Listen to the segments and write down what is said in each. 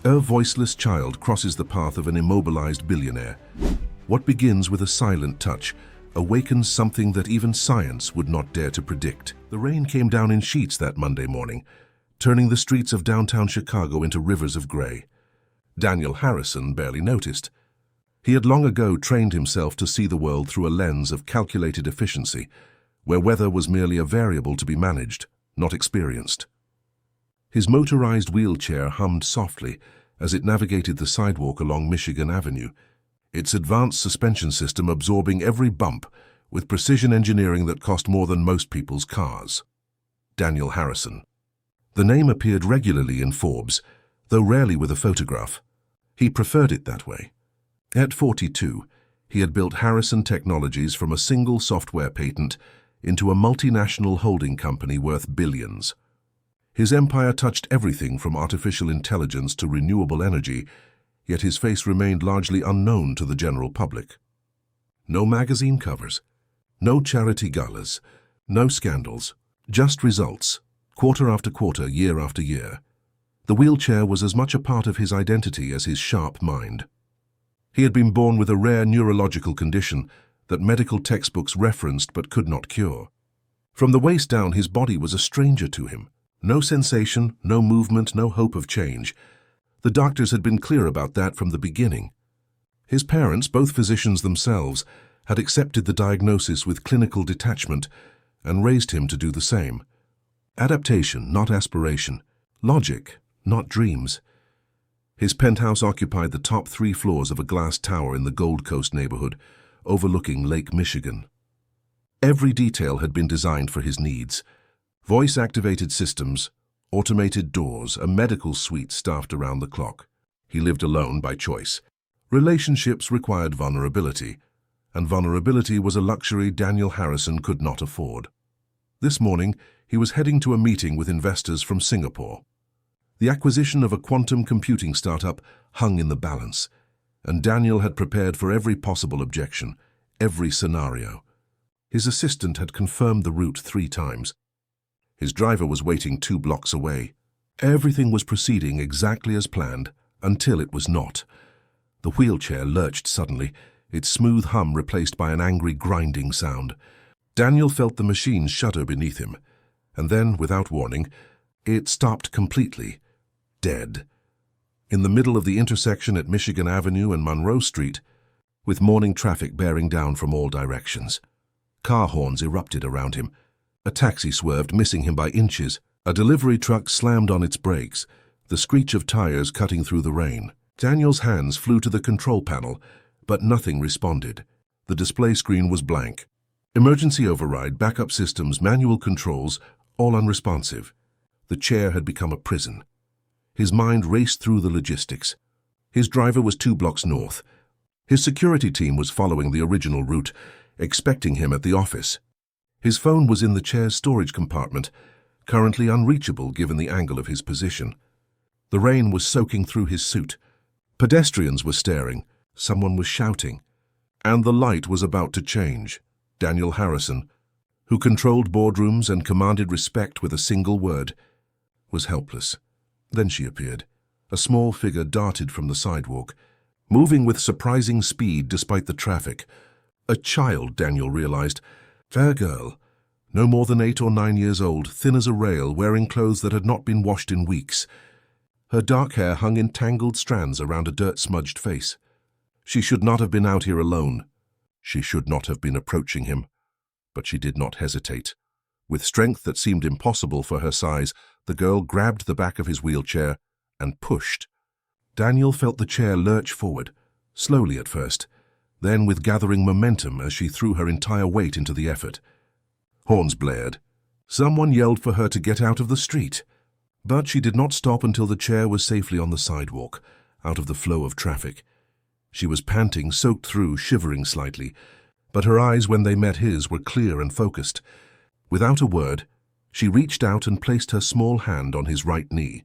A voiceless child crosses the path of an immobilized billionaire. What begins with a silent touch awakens something that even science would not dare to predict. The rain came down in sheets that Monday morning, turning the streets of downtown Chicago into rivers of gray. Daniel Harrison barely noticed. He had long ago trained himself to see the world through a lens of calculated efficiency, where weather was merely a variable to be managed, not experienced. His motorized wheelchair hummed softly as it navigated the sidewalk along Michigan Avenue, its advanced suspension system absorbing every bump with precision engineering that cost more than most people's cars. Daniel Harrison. The name appeared regularly in Forbes, though rarely with a photograph. He preferred it that way. At 42, he had built Harrison Technologies from a single software patent into a multinational holding company worth billions. His empire touched everything from artificial intelligence to renewable energy, yet his face remained largely unknown to the general public. No magazine covers, no charity galas, no scandals, just results, quarter after quarter, year after year. The wheelchair was as much a part of his identity as his sharp mind. He had been born with a rare neurological condition that medical textbooks referenced but could not cure. From the waist down, his body was a stranger to him. No sensation, no movement, no hope of change. The doctors had been clear about that from the beginning. His parents, both physicians themselves, had accepted the diagnosis with clinical detachment and raised him to do the same. Adaptation, not aspiration. Logic, not dreams. His penthouse occupied the top 3 floors of a glass tower in the Gold Coast neighborhood, overlooking Lake Michigan. Every detail had been designed for his needs. Voice-activated systems, automated doors, a medical suite staffed around the clock. He lived alone by choice. Relationships required vulnerability, and vulnerability was a luxury Daniel Harrison could not afford. This morning, he was heading to a meeting with investors from Singapore. The acquisition of a quantum computing startup hung in the balance, and Daniel had prepared for every possible objection, every scenario. His assistant had confirmed the route 3 times. His driver was waiting 2 blocks away. Everything was proceeding exactly as planned, until it was not. The wheelchair lurched suddenly, its smooth hum replaced by an angry grinding sound. Daniel felt the machine shudder beneath him, and then, without warning, it stopped completely, dead. In the middle of the intersection at Michigan Avenue and Monroe Street, with morning traffic bearing down from all directions. Car horns erupted around him. A taxi swerved, missing him by inches. A delivery truck slammed on its brakes, the screech of tires cutting through the rain. Daniel's hands flew to the control panel, but nothing responded. The display screen was blank. Emergency override, backup systems, manual controls, all unresponsive. The chair had become a prison. His mind raced through the logistics. His driver was 2 blocks north. His security team was following the original route, expecting him at the office. His phone was in the chair's storage compartment, currently unreachable given the angle of his position. The rain was soaking through his suit. Pedestrians were staring, someone was shouting, and the light was about to change. Daniel Harrison, who controlled boardrooms and commanded respect with a single word, was helpless. Then she appeared. A small figure darted from the sidewalk, moving with surprising speed despite the traffic. A child, Daniel realized. Fair girl, no more than 8 or 9 years old, thin as a rail, wearing clothes that had not been washed in weeks. Her dark hair hung in tangled strands around a dirt-smudged face. She should not have been out here alone. She should not have been approaching him. But she did not hesitate. With strength that seemed impossible for her size, the girl grabbed the back of his wheelchair and pushed. Daniel felt the chair lurch forward, slowly at first, then with gathering momentum as she threw her entire weight into the effort. Horns blared. Someone yelled for her to get out of the street. But she did not stop until the chair was safely on the sidewalk, out of the flow of traffic. She was panting, soaked through, shivering slightly, but her eyes, when they met his, were clear and focused. Without a word, she reached out and placed her small hand on his right knee,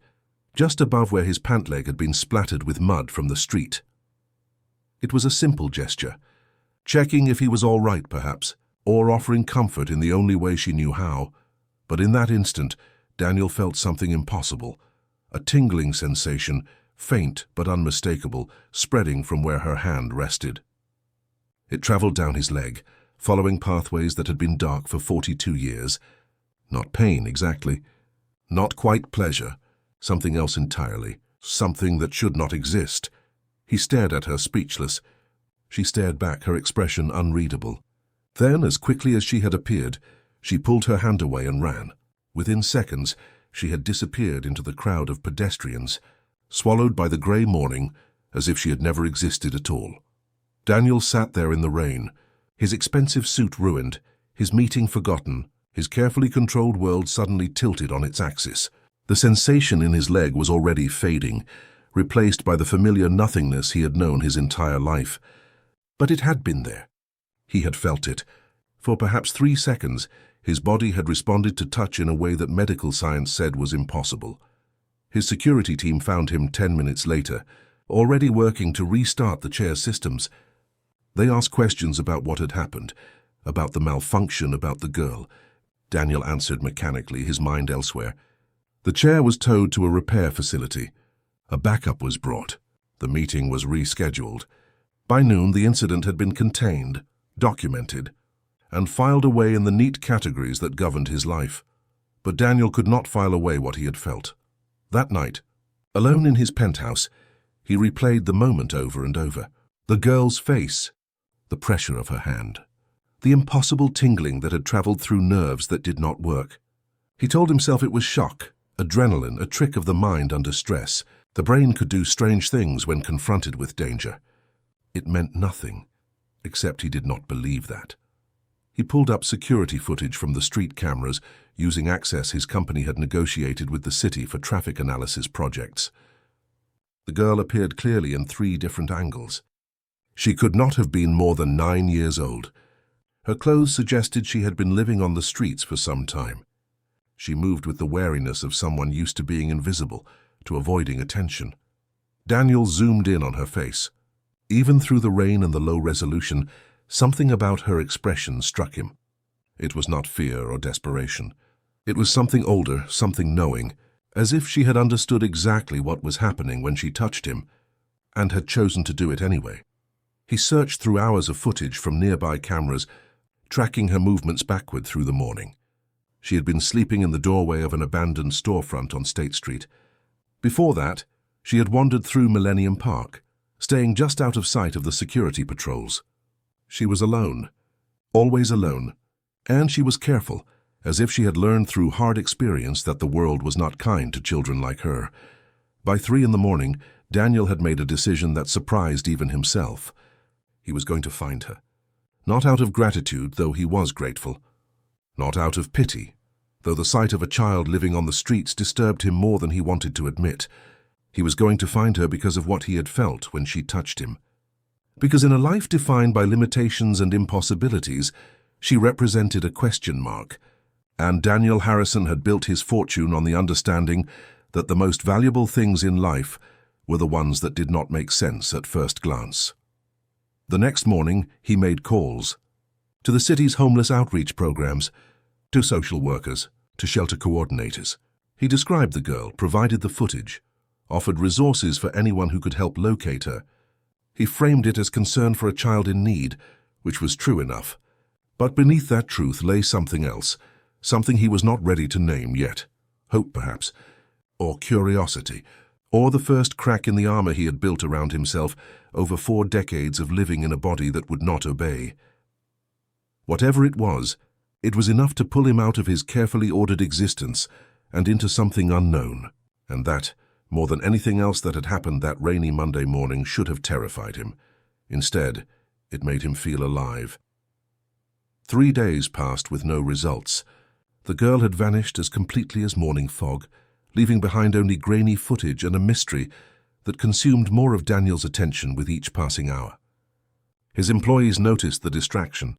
just above where his pant leg had been splattered with mud from the street. It was a simple gesture, checking if he was all right, perhaps, or offering comfort in the only way she knew how. But in that instant, Daniel felt something impossible, a tingling sensation faint but unmistakable, spreading from where her hand rested. It traveled down his leg, following pathways that had been dark for 42 years. Not pain, exactly. Not quite pleasure. Something else entirely. Something that should not exist. He stared at her, speechless. She stared back, her expression unreadable. Then, as quickly as she had appeared, she pulled her hand away and ran. Within seconds, she had disappeared into the crowd of pedestrians, swallowed by the grey morning as if she had never existed at all. Daniel sat there in the rain, his expensive suit ruined, his meeting forgotten, his carefully controlled world suddenly tilted on its axis. The sensation in his leg was already fading, replaced by the familiar nothingness he had known his entire life. But it had been there. He had felt it. For perhaps 3 seconds, his body had responded to touch in a way that medical science said was impossible. His security team found him 10 minutes later, already working to restart the chair's systems. They asked questions about what had happened, about the malfunction, about the girl. Daniel answered mechanically, his mind elsewhere. The chair was towed to a repair facility. A backup was brought. The meeting was rescheduled. By noon, the incident had been contained, documented, and filed away in the neat categories that governed his life. But Daniel could not file away what he had felt. That night, alone in his penthouse, he replayed the moment over and over. The girl's face, the pressure of her hand, the impossible tingling that had traveled through nerves that did not work. He told himself it was shock, adrenaline, a trick of the mind under stress. The brain could do strange things when confronted with danger. It meant nothing, except he did not believe that. He pulled up security footage from the street cameras, using access his company had negotiated with the city for traffic analysis projects. The girl appeared clearly in 3 different angles. She could not have been more than 9 years old. Her clothes suggested she had been living on the streets for some time. She moved with the wariness of someone used to being invisible, to avoiding attention. Daniel zoomed in on her face. Even through the rain and the low resolution, something about her expression struck him. It was not fear or desperation. It was something older, something knowing, as if she had understood exactly what was happening when she touched him, and had chosen to do it anyway. He searched through hours of footage from nearby cameras, tracking her movements backward through the morning. She had been sleeping in the doorway of an abandoned storefront on State Street. Before that, she had wandered through Millennium Park, staying just out of sight of the security patrols. She was alone, always alone, and she was careful, as if she had learned through hard experience that the world was not kind to children like her. By 3 in the morning, Daniel had made a decision that surprised even himself. He was going to find her. Not out of gratitude, though he was grateful. Not out of pity, though the sight of a child living on the streets disturbed him more than he wanted to admit. He was going to find her because of what he had felt when she touched him. Because in a life defined by limitations and impossibilities, she represented a question mark, and Daniel Harrison had built his fortune on the understanding that the most valuable things in life were the ones that did not make sense at first glance. The next morning, he made calls to the city's homeless outreach programs, to social workers, to shelter coordinators. He described the girl, provided the footage, offered resources for anyone who could help locate her. He framed it as concern for a child in need, which was true enough. But beneath that truth lay something else, something he was not ready to name yet. Hope, perhaps, or curiosity, or the first crack in the armor he had built around himself over 4 decades of living in a body that would not obey. Whatever it was enough to pull him out of his carefully ordered existence and into something unknown, and that, more than anything else that had happened that rainy Monday morning, should have terrified him. Instead, it made him feel alive. 3 days passed with no results. The girl had vanished as completely as morning fog, leaving behind only grainy footage and a mystery that consumed more of Daniel's attention with each passing hour. His employees noticed the distraction.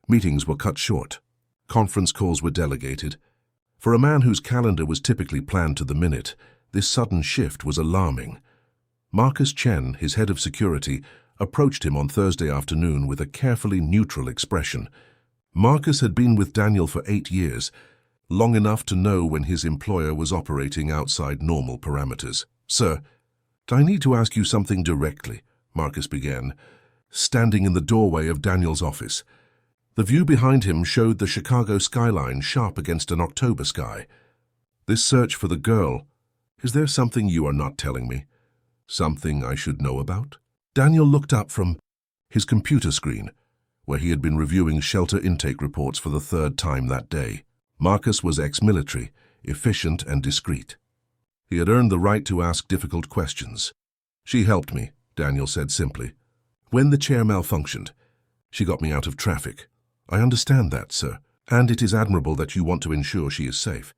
Meetings were cut short. Conference calls were delegated. For a man whose calendar was typically planned to the minute, this sudden shift was alarming. Marcus Chen, his head of security, approached him on Thursday afternoon with a carefully neutral expression. Marcus had been with Daniel for 8 years, long enough to know when his employer was operating outside normal parameters. "Sir," I need to ask you something directly, Marcus began, standing in the doorway of Daniel's office. The view behind him showed the Chicago skyline sharp against an October sky. This search for the girl, is there something you are not telling me? Something I should know about? Daniel looked up from his computer screen, where he had been reviewing shelter intake reports for the third time that day. Marcus was ex-military, efficient and discreet. He had earned the right to ask difficult questions. She helped me, Daniel said simply. When the chair malfunctioned, she got me out of traffic. I understand that, sir, and it is admirable that you want to ensure she is safe.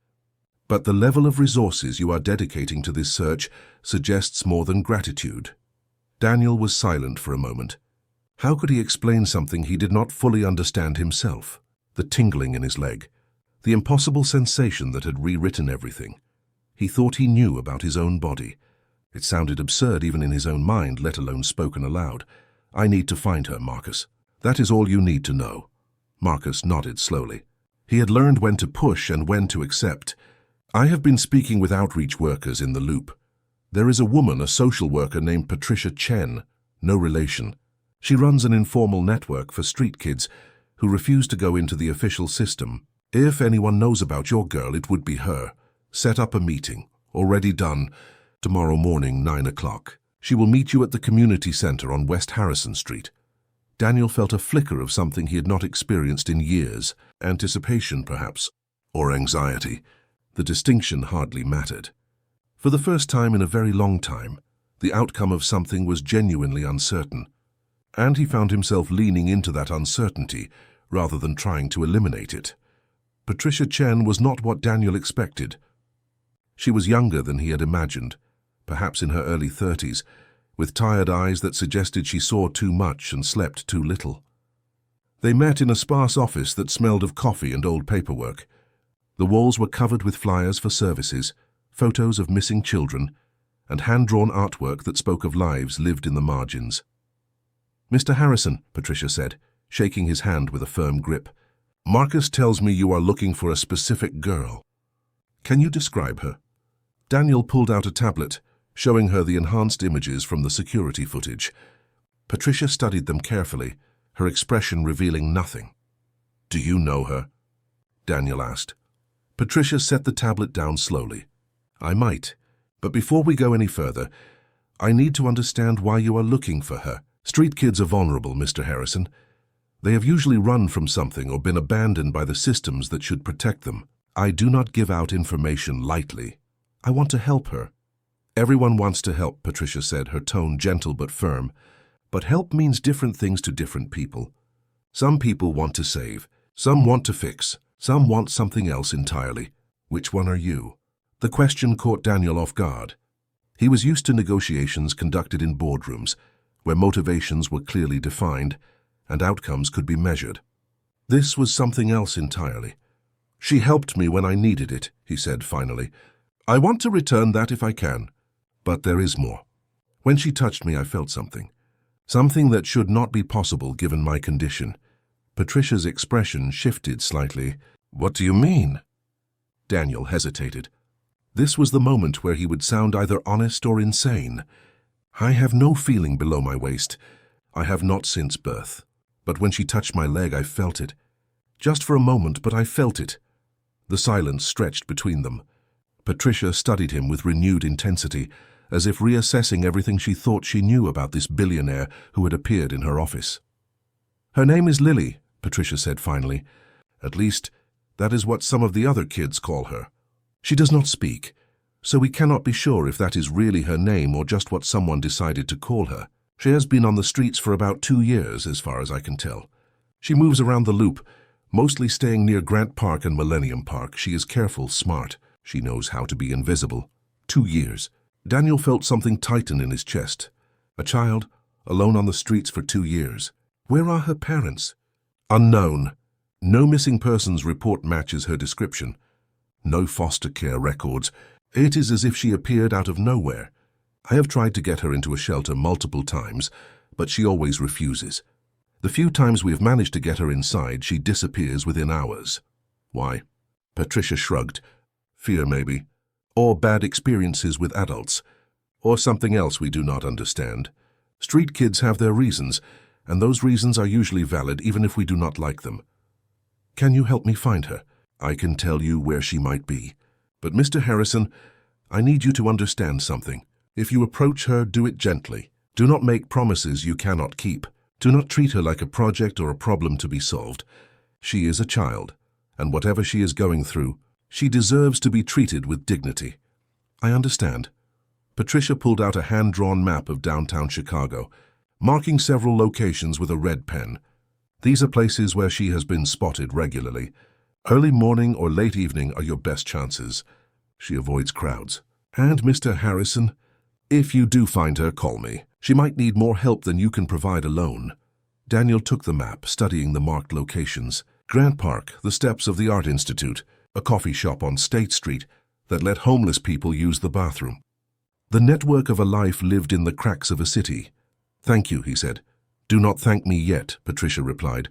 But the level of resources you are dedicating to this search suggests more than gratitude. Daniel was silent for a moment. How could he explain something he did not fully understand himself? The tingling in his leg, the impossible sensation that had rewritten everything. He thought he knew about his own body. It sounded absurd even in his own mind, let alone spoken aloud. I need to find her, Marcus. That is all you need to know. Marcus nodded slowly. He had learned when to push and when to accept. I have been speaking with outreach workers in the loop. There is a woman, a social worker named Patricia Chen, no relation. She runs an informal network for street kids who refuse to go into the official system. If anyone knows about your girl, it would be her. Set up a meeting, already done, tomorrow morning, 9 o'clock. She will meet you at the community center on West Harrison Street. Daniel felt a flicker of something he had not experienced in years. Anticipation, perhaps, or anxiety. The distinction hardly mattered. For the first time in a very long time, the outcome of something was genuinely uncertain, and he found himself leaning into that uncertainty rather than trying to eliminate it. Patricia Chen was not what Daniel expected. She was younger than he had imagined, perhaps in her early 30s, with tired eyes that suggested she saw too much and slept too little. They met in a sparse office that smelled of coffee and old paperwork. The walls were covered with flyers for services, photos of missing children, and hand-drawn artwork that spoke of lives lived in the margins. "Mr. Harrison," Patricia said, shaking his hand with a firm grip, "Marcus tells me you are looking for a specific girl. Can you describe her?" Daniel pulled out a tablet, showing her the enhanced images from the security footage. Patricia studied them carefully, her expression revealing nothing. "Do you know her?" Daniel asked. Patricia set the tablet down slowly. "I might, but before we go any further, I need to understand why you are looking for her. Street kids are vulnerable, Mr. Harrison. They have usually run from something or been abandoned by the systems that should protect them. I do not give out information lightly. I want to help her." "Everyone wants to help," Patricia said, her tone gentle but firm. "But help means different things to different people. Some people want to save, some want to fix, some want something else entirely. Which one are you?" The question caught Daniel off guard. He was used to negotiations conducted in boardrooms, where motivations were clearly defined and outcomes could be measured. This was something else entirely. "She helped me when I needed it," he said finally. "I want to return that if I can. But there is more. When she touched me, I felt something. Something that should not be possible given my condition." Patricia's expression shifted slightly. "What do you mean?" Daniel hesitated. This was the moment where he would sound either honest or insane. "I have no feeling below my waist. I have not since birth. But when she touched my leg, I felt it. Just for a moment, but I felt it." The silence stretched between them. Patricia studied him with renewed intensity, as if reassessing everything she thought she knew about this billionaire who had appeared in her office. "Her name is Lily," Patricia said finally. "At least, that is what some of the other kids call her. She does not speak, so we cannot be sure if that is really her name or just what someone decided to call her. She has been on the streets for about 2 years, as far as I can tell. She moves around the loop, mostly staying near Grant Park and Millennium Park. She is careful, smart. She knows how to be invisible. 2 years. Daniel felt something tighten in his chest. A child, alone on the streets for 2 years. Where are her parents? Unknown. No missing persons report matches her description. No foster care records. It is as if she appeared out of nowhere. I have tried to get her into a shelter multiple times, but she always refuses. The few times we have managed to get her inside, she disappears within hours. Why? Patricia shrugged. Fear, maybe. Or bad experiences with adults. or something else we do not understand. Street kids have their reasons, and those reasons are usually valid even if we do not like them. Can you help me find her? I can tell you where she might be. But Mr. Harrison, I need you to understand something. If you approach her, do it gently. Do not make promises you cannot keep. Do not treat her like a project or a problem to be solved. She is a child, and whatever she is going through, she deserves to be treated with dignity. I understand. Patricia pulled out a hand-drawn map of downtown Chicago, marking several locations with a red pen. These are places where she has been spotted regularly. Early morning or late evening are your best chances. She avoids crowds. And Mr. Harrison, if you do find her, call me. She might need more help than you can provide alone. Daniel took the map, studying the marked locations. Grant Park, the steps of the Art Institute, a coffee shop on State Street that let homeless people use the bathroom. The network of a life lived in the cracks of a city. Thank you, he said. Do not thank me yet, Patricia replied.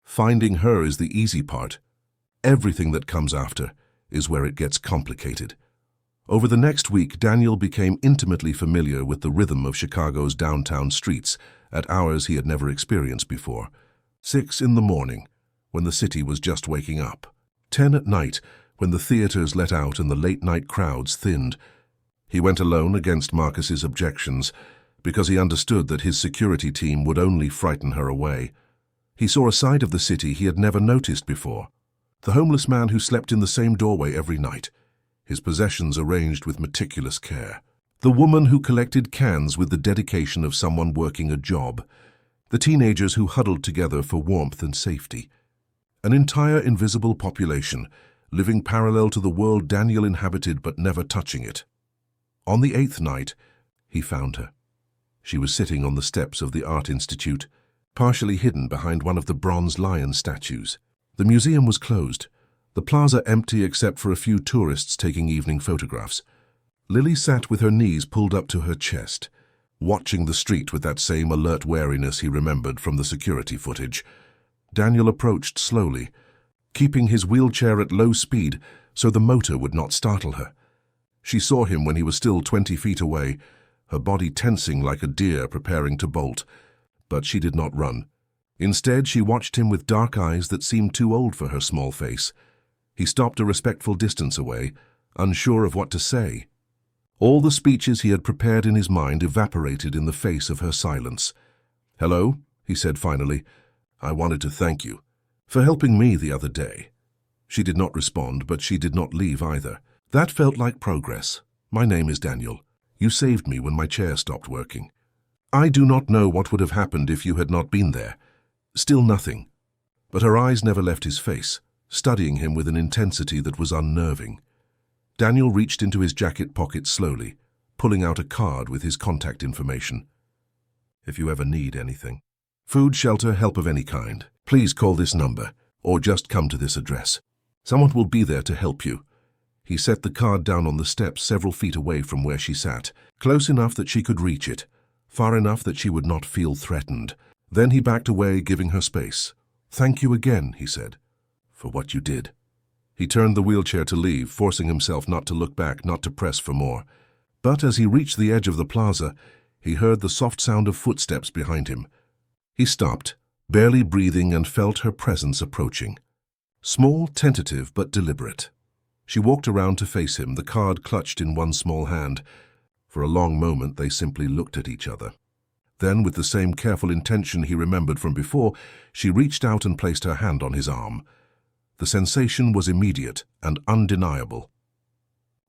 Finding her is the easy part. Everything that comes after is where it gets complicated. Over the next week, Daniel became intimately familiar with the rhythm of Chicago's downtown streets at hours he had never experienced before. 6 in the morning, when the city was just waking up. 10 at night, when the theaters let out and the late-night crowds thinned. He went alone against Marcus's objections because he understood that his security team would only frighten her away. He saw a side of the city he had never noticed before. The homeless man who slept in the same doorway every night, his possessions arranged with meticulous care. The woman who collected cans with the dedication of someone working a job. The teenagers who huddled together for warmth and safety. An entire invisible population, living parallel to the world Daniel inhabited but never touching it. On the 8th night, he found her. She was sitting on the steps of the Art Institute, partially hidden behind one of the bronze lion statues. The museum was closed, the plaza empty except for a few tourists taking evening photographs. Lily sat with her knees pulled up to her chest, watching the street with that same alert wariness he remembered from the security footage. Daniel approached slowly, keeping his wheelchair at low speed so the motor would not startle her. She saw him when he was still 20 feet away, her body tensing like a deer preparing to bolt. But she did not run. Instead, she watched him with dark eyes that seemed too old for her small face. He stopped a respectful distance away, unsure of what to say. All the speeches he had prepared in his mind evaporated in the face of her silence. "Hello," he said finally. "I wanted to thank you for helping me the other day." She did not respond, but she did not leave either. That felt like progress. "My name is Daniel. You saved me when my chair stopped working. I do not know what would have happened if you had not been there." Still nothing. But her eyes never left his face, studying him with an intensity that was unnerving. Daniel reached into his jacket pocket slowly, pulling out a card with his contact information. "If you ever need anything, food, shelter, help of any kind, please call this number, or just come to this address. Someone will be there to help you." He set the card down on the steps several feet away from where she sat, close enough that she could reach it, far enough that she would not feel threatened. Then he backed away, giving her space. "Thank you again," he said, "for what you did." He turned the wheelchair to leave, forcing himself not to look back, not to press for more. But as he reached the edge of the plaza, he heard the soft sound of footsteps behind him. He stopped, barely breathing, and felt her presence approaching. Small, tentative, but deliberate. She walked around to face him, the card clutched in one small hand. For a long moment they simply looked at each other. Then, with the same careful intention he remembered from before, she reached out and placed her hand on his arm. The sensation was immediate and undeniable.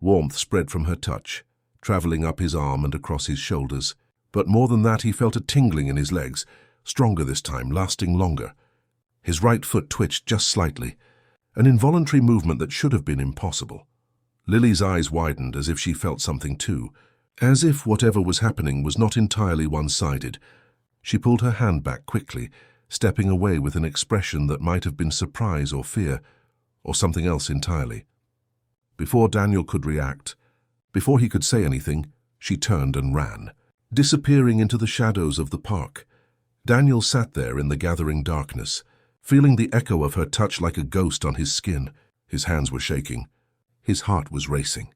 Warmth spread from her touch, traveling up his arm and across his shoulders. But more than that, he felt a tingling in his legs, stronger this time, lasting longer. His right foot twitched just slightly, an involuntary movement that should have been impossible. Lily's eyes widened as if she felt something too, as if whatever was happening was not entirely one-sided. She pulled her hand back quickly, stepping away with an expression that might have been surprise or fear, or something else entirely. Before Daniel could react, before he could say anything, she turned and ran, disappearing into the shadows of the park. Daniel sat there in the gathering darkness, feeling the echo of her touch like a ghost on his skin. His hands were shaking. His heart was racing.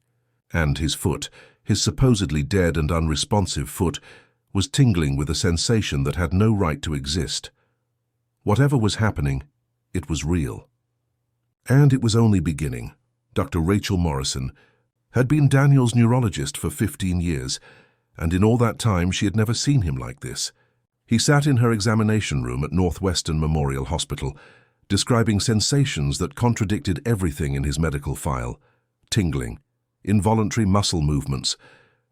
And his foot, His supposedly dead and unresponsive foot was tingling with a sensation that had no right to exist. Whatever was happening, it was real. And it was only beginning. Dr. Rachel Morrison had been Daniel's neurologist for 15 years, and in all that time she had never seen him like this. He sat in her examination room at Northwestern Memorial Hospital, describing sensations that contradicted everything in his medical file: tingling, involuntary muscle movements,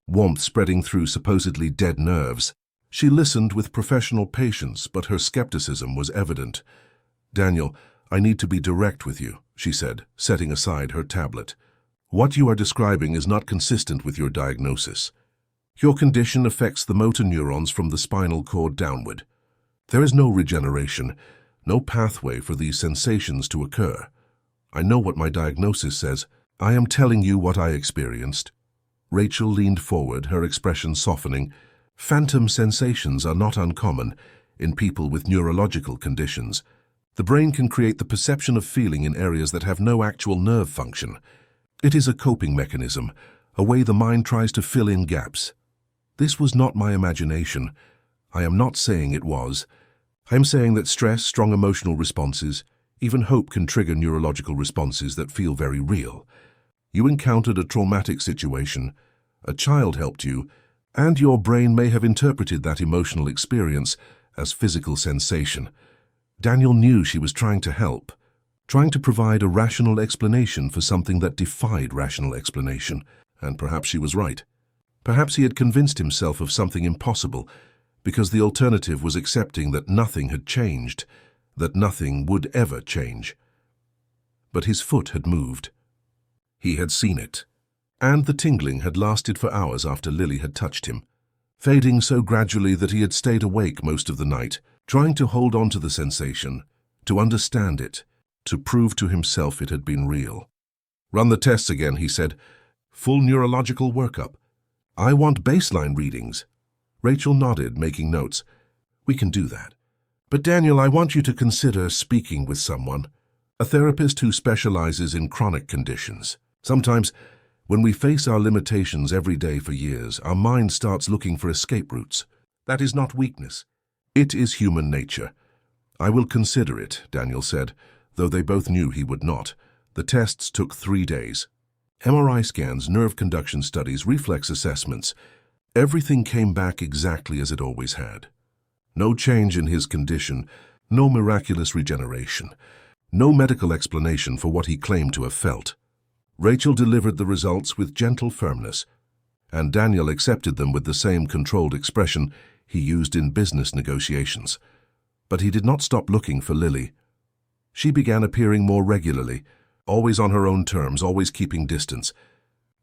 warmth spreading through supposedly dead nerves. She listened with professional patience, but her skepticism was evident. "Daniel, I need to be direct with you," she said, setting aside her tablet. "What you are describing is not consistent with your diagnosis. Your condition affects the motor neurons from the spinal cord downward. There is no regeneration, no pathway for these sensations to occur. I know what my diagnosis says. I am telling you what I experienced." Rachel leaned forward, her expression softening. "Phantom sensations are not uncommon in people with neurological conditions. The brain can create the perception of feeling in areas that have no actual nerve function. It is a coping mechanism, a way the mind tries to fill in gaps. This was not my imagination. I am not saying it was. I am saying that stress, strong emotional responses, even hope can trigger neurological responses that feel very real. You encountered a traumatic situation, a child helped you, and your brain may have interpreted that emotional experience as physical sensation." Daniel knew she was trying to help, trying to provide a rational explanation for something that defied rational explanation, and perhaps she was right. Perhaps he had convinced himself of something impossible, because the alternative was accepting that nothing had changed, that nothing would ever change. But his foot had moved. He had seen it, and the tingling had lasted for hours after Lily had touched him, fading so gradually that he had stayed awake most of the night, trying to hold on to the sensation, to understand it, to prove to himself it had been real. "Run the tests again," he said. "Full neurological workup. I want baseline readings." Rachel nodded, making notes. "We can do that. But Daniel, I want you to consider speaking with someone, a therapist who specializes in chronic conditions. Sometimes, when we face our limitations every day for years, our mind starts looking for escape routes. That is not weakness. It is human nature." "I will consider it," Daniel said, though they both knew he would not. The tests took 3 days. MRI scans, nerve conduction studies, reflex assessments. Everything came back exactly as it always had. No change in his condition, no miraculous regeneration, no medical explanation for what he claimed to have felt. Rachel delivered the results with gentle firmness, and Daniel accepted them with the same controlled expression he used in business negotiations. But he did not stop looking for Lily. She began appearing more regularly, always on her own terms, always keeping distance.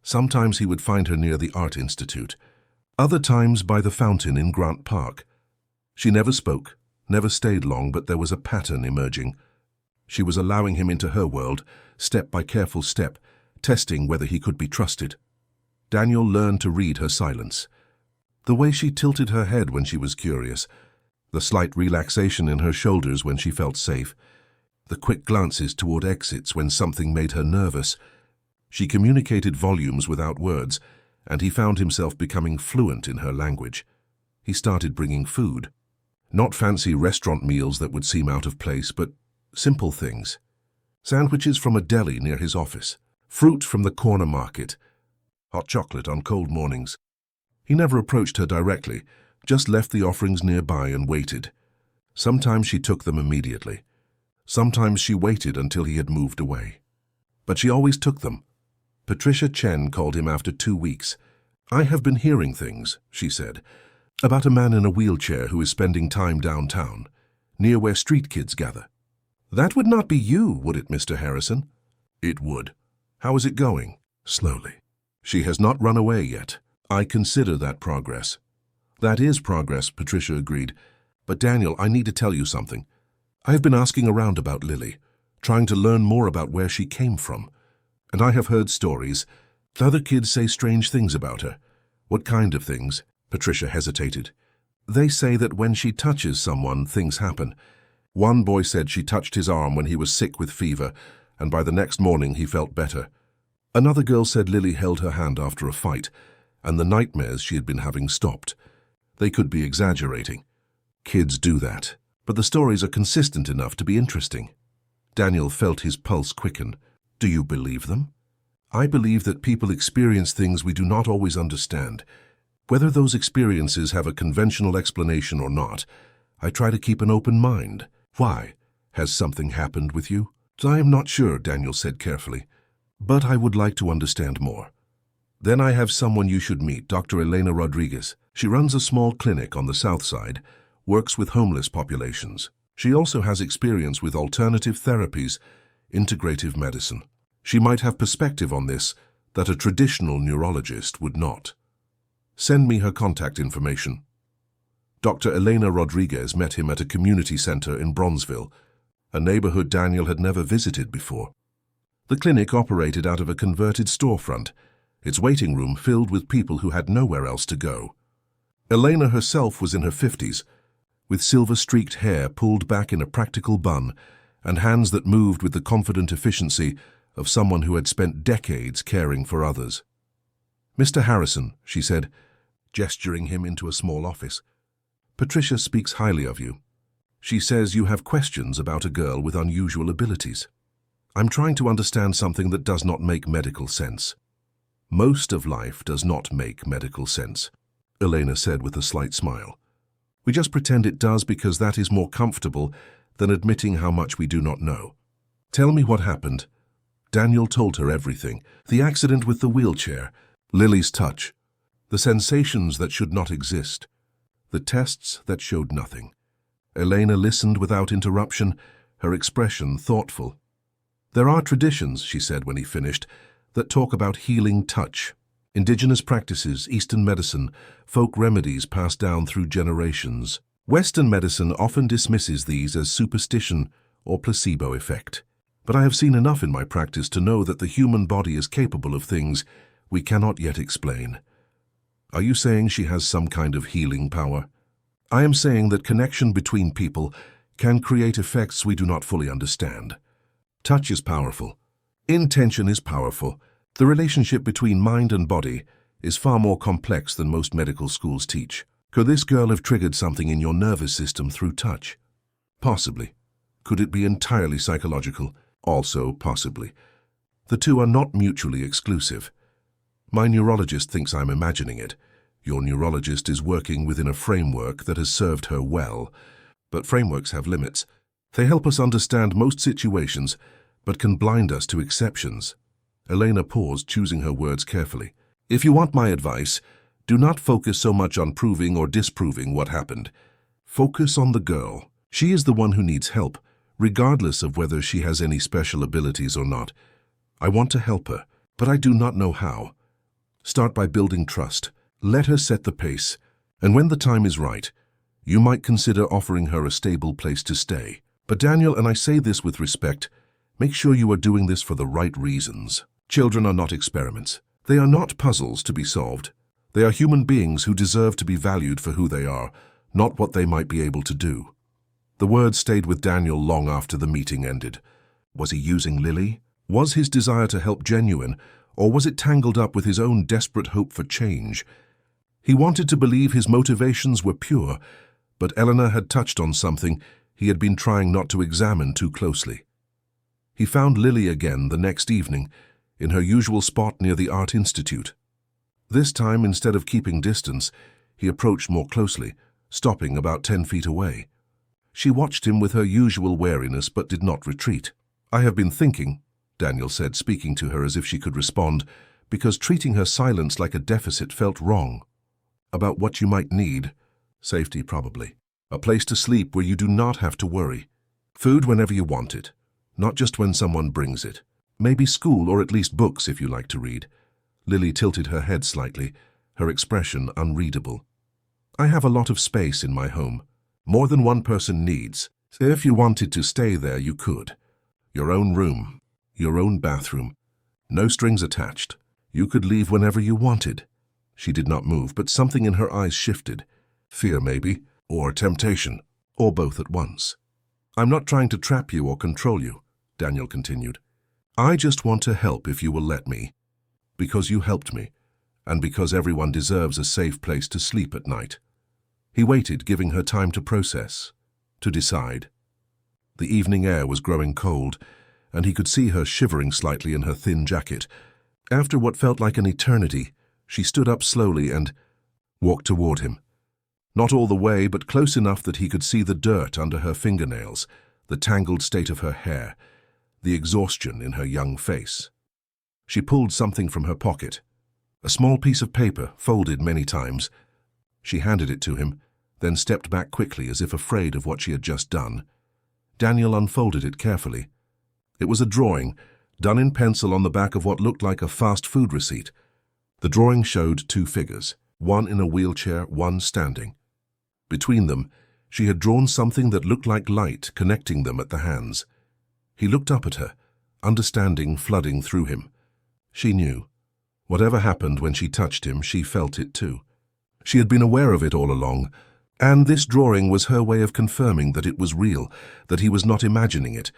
Sometimes he would find her near the Art Institute, other times by the fountain in Grant Park. She never spoke, never stayed long, but there was a pattern emerging. She was allowing him into her world, step by careful step, testing whether he could be trusted. Daniel learned to read her silence. The way she tilted her head when she was curious, the slight relaxation in her shoulders when she felt safe, the quick glances toward exits when something made her nervous. She communicated volumes without words, and he found himself becoming fluent in her language. He started bringing food. Not fancy restaurant meals that would seem out of place, but simple things. Sandwiches from a deli near his office, fruit from the corner market, hot chocolate on cold mornings. He never approached her directly, just left the offerings nearby and waited. Sometimes she took them immediately. Sometimes she waited until he had moved away. But she always took them. Patricia Chen called him after 2 weeks. "I have been hearing things," she said, "about a man in a wheelchair who is spending time downtown, near where street kids gather." "That would not be you, would it, Mr. Harrison?" "It would." "How is it going?" "Slowly." "She has not run away yet." "I consider that progress." "That is progress," Patricia agreed. "But Daniel, I need to tell you something. I have been asking around about Lily, trying to learn more about where she came from. And I have heard stories. Other kids say strange things about her." "What kind of things?" Patricia hesitated. "They say that when she touches someone, things happen. One boy said she touched his arm when he was sick with fever, and by the next morning he felt better. Another girl said Lily held her hand after a fight, and the nightmares she had been having stopped. They could be exaggerating. Kids do that. But the stories are consistent enough to be interesting. Daniel felt his pulse quicken. Do you believe them? I believe that people experience things we do not always understand. Whether those experiences have a conventional explanation or not, I try to keep an open mind. Why? Has something happened with you? I am not sure, Daniel said carefully, but I would like to understand more. Then I have someone you should meet, Dr. Elena Rodriguez. She runs a small clinic on the south side, works with homeless populations. She also has experience with alternative therapies, integrative medicine. She might have perspective on this that a traditional neurologist would not. Send me her contact information. Dr. Elena Rodriguez met him at a community center in Bronzeville, a neighborhood Daniel had never visited before. The clinic operated out of a converted storefront, its waiting room filled with people who had nowhere else to go. Elena herself was in her 50s, with silver-streaked hair pulled back in a practical bun and hands that moved with the confident efficiency of someone who had spent decades caring for others. Mr. Harrison, she said, gesturing him into a small office. Patricia speaks highly of you. She says you have questions about a girl with unusual abilities. I'm trying to understand something that does not make medical sense. Most of life does not make medical sense, Elena said with a slight smile. We just pretend it does because that is more comfortable than admitting how much we do not know. Tell me what happened. Daniel told her everything. The accident with the wheelchair, Lily's touch, the sensations that should not exist, the tests that showed nothing. Elena listened without interruption, her expression thoughtful. There are traditions, she said when he finished, that talk about healing touch. Indigenous practices, Eastern medicine, folk remedies passed down through generations. Western medicine often dismisses these as superstition or placebo effect. But I have seen enough in my practice to know that the human body is capable of things we cannot yet explain. Are you saying she has some kind of healing power? I am saying that connection between people can create effects we do not fully understand. Touch is powerful. Intention is powerful. The relationship between mind and body is far more complex than most medical schools teach. Could this girl have triggered something in your nervous system through touch? Possibly. Could it be entirely psychological? Also possibly. The two are not mutually exclusive. My neurologist thinks I'm imagining it. Your neurologist is working within a framework that has served her well. But frameworks have limits. They help us understand most situations, but can blind us to exceptions. Elena paused, choosing her words carefully. If you want my advice, do not focus so much on proving or disproving what happened. Focus on the girl. She is the one who needs help, regardless of whether she has any special abilities or not. I want to help her, but I do not know how. Start by building trust. Let her set the pace, and when the time is right, you might consider offering her a stable place to stay. But Daniel, and I say this with respect, make sure you are doing this for the right reasons. Children are not experiments. They are not puzzles to be solved. They are human beings who deserve to be valued for who they are, not what they might be able to do. The words stayed with Daniel long after the meeting ended. Was he using Lily? Was his desire to help genuine, or was it tangled up with his own desperate hope for change? He wanted to believe his motivations were pure, but Eleanor had touched on something he had been trying not to examine too closely. He found Lily again the next evening, in her usual spot near the Art Institute. This time, instead of keeping distance, he approached more closely, stopping about 10 feet away. She watched him with her usual wariness but did not retreat. I have been thinking, Daniel said, speaking to her as if she could respond, because treating her silence like a deficit felt wrong. About what you might need. Safety, probably. A place to sleep where you do not have to worry. Food whenever you want it, not just when someone brings it. Maybe school, or at least books if you like to read. Lily tilted her head slightly, her expression unreadable. I have a lot of space in my home. More than one person needs. If you wanted to stay there, you could. Your own room, your own bathroom. No strings attached. You could leave whenever you wanted. She did not move, but something in her eyes shifted. Fear, maybe, or temptation, or both at once. I'm not trying to trap you or control you, Daniel continued. I just want to help if you will let me. Because you helped me, and because everyone deserves a safe place to sleep at night. He waited, giving her time to process, to decide. The evening air was growing cold, and he could see her shivering slightly in her thin jacket. After what felt like an eternity, she stood up slowly and walked toward him. Not all the way, but close enough that he could see the dirt under her fingernails, the tangled state of her hair, the exhaustion in her young face. She pulled something from her pocket, a small piece of paper folded many times. She handed it to him, then stepped back quickly as if afraid of what she had just done. Daniel unfolded it carefully. It was a drawing, done in pencil on the back of what looked like a fast food receipt. The drawing showed two figures, one in a wheelchair, one standing. Between them, she had drawn something that looked like light connecting them at the hands. He looked up at her, understanding flooding through him. She knew. Whatever happened when she touched him, she felt it too. She had been aware of it all along, and this drawing was her way of confirming that it was real, that he was not imagining it,